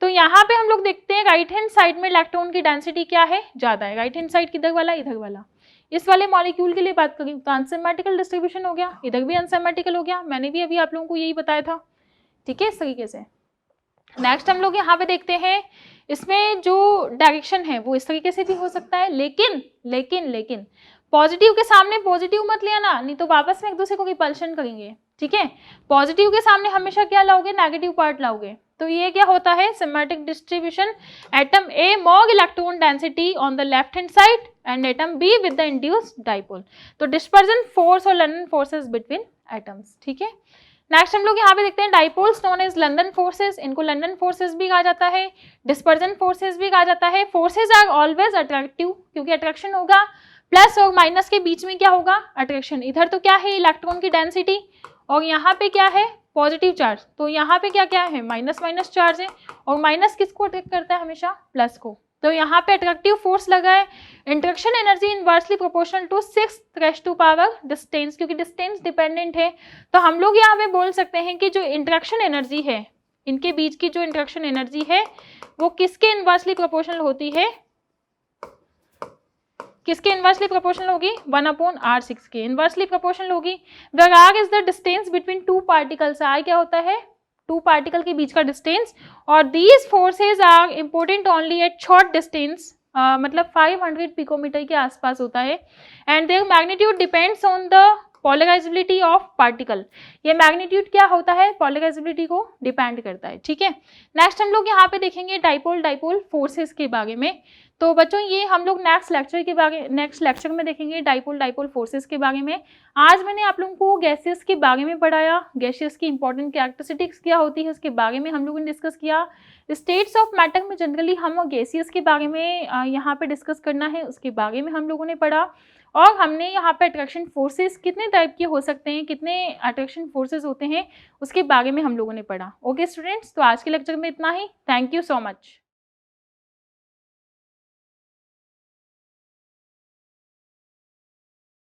तो यहाँ पे हम लोग देखते हैं राइट हैंड साइड में इलेक्ट्रॉन की डेंसिटी क्या है, ज्यादा है। राइट हैंड साइड किधर वाला, इधर वाला। इस वाले मॉलिक्यूल के लिए बात करें तो अनसिमेट्रिकल डिस्ट्रीब्यूशन हो गया, इधर भी अनसिमेट्रिकल हो गया, मैंने भी अभी आप लोगों को यही बताया था, ठीक है, इस तरीके से। नेक्स्ट हम लोग यहाँ पे देखते हैं, इसमें जो डायरेक्शन है वो इस तरीके से भी हो सकता है, लेकिन पॉजिटिव के सामने पॉजिटिव मत लेना, नहीं तो वापस में एक दूसरे को रिपल्शन करेंगे, ठीक है। पॉजिटिव के सामने हमेशा क्या लाओगे, नेगेटिव पार्ट लाओगे। तो ये क्या होता है, symmetric distribution, atom A more electron density on the left hand side and atom B with the induced dipole. तो डिस्पर्जन फोर्स और लंदन फोर्सेस बिटवीन एटम्स, ठीक है। नेक्स्ट हम लोग यहाँ पे देखते हैं dipoles known as London forces, इनको लंदन फोर्सेस भी कहा जाता है, डिस्पर्जन फोर्सेस भी कहा जाता है। फोर्सेस आर ऑलवेज अट्रैक्टिव, क्योंकि अट्रैक्शन होगा, प्लस और माइनस के बीच में क्या होगा, अट्रैक्शन। इधर तो क्या है, इलेक्ट्रॉन की डेंसिटी, और यहाँ पे क्या है, पॉजिटिव चार्ज, तो यहाँ पे क्या क्या है, माइनस माइनस चार्ज है, और माइनस किसको अट्रैक्ट करता है, हमेशा प्लस को। तो यहाँ पे अट्रैक्टिव फोर्स लगा है। Interaction energy inversely proportional to 6 distance, क्योंकि डिस्टेंस डिपेंडेंट है, तो हम लोग यहाँ पे बोल सकते हैं कि जो इंट्रैक्शन एनर्जी है, इनके बीच की जो इंट्रैक्शन एनर्जी है वो किसके इनवर्सली प्रोपोर्शनल होती है, किसके इनवर्सली प्रोपोर्शनल होगी, 1/r6 के इनवर्सली प्रोपोर्शनल होगी। Where r is the distance between two particles, r क्या होता है, टू पार्टिकल के बीच का डिस्टेंस, और these forces are important only at short distance, मतलब 500 पिकोमीटर के आसपास होता है, and their magnitude depends on the polarizability of particle. ये मैग्नीट्यूड क्या होता है, पोलराइजेबिलिटी को डिपेंड करता है, ठीक है। नेक्स्ट हम लोग यहाँ पे देखेंगे डाइपोल फोर्सेस के बारे में। तो बच्चों ये हम लोग नेक्स्ट लेक्चर में देखेंगे डाइपोल फोर्सेस के बारे में। आज मैंने आप लोगों को गैसेस के बारे में पढ़ाया, गैसेस की इंपॉर्टेंट कैरेक्टरिस्टिक्स क्या होती है उसके बारे में हम लोगों ने डिस्कस किया। स्टेट्स ऑफ मैटर में जनरली हम गैसेस के बारे में यहाँ पे डिस्कस करना है, उसके बारे में हम लोगों ने पढ़ा, और हमने यहाँ पे अट्रैक्शन फोर्सेस कितने टाइप के हो सकते हैं, कितने अट्रैक्शन फोर्सेस होते हैं, उसके बारे में हम लोगों ने पढ़ा। ओके स्टूडेंट्स, तो आज के लेक्चर में इतना ही। Thank you so much.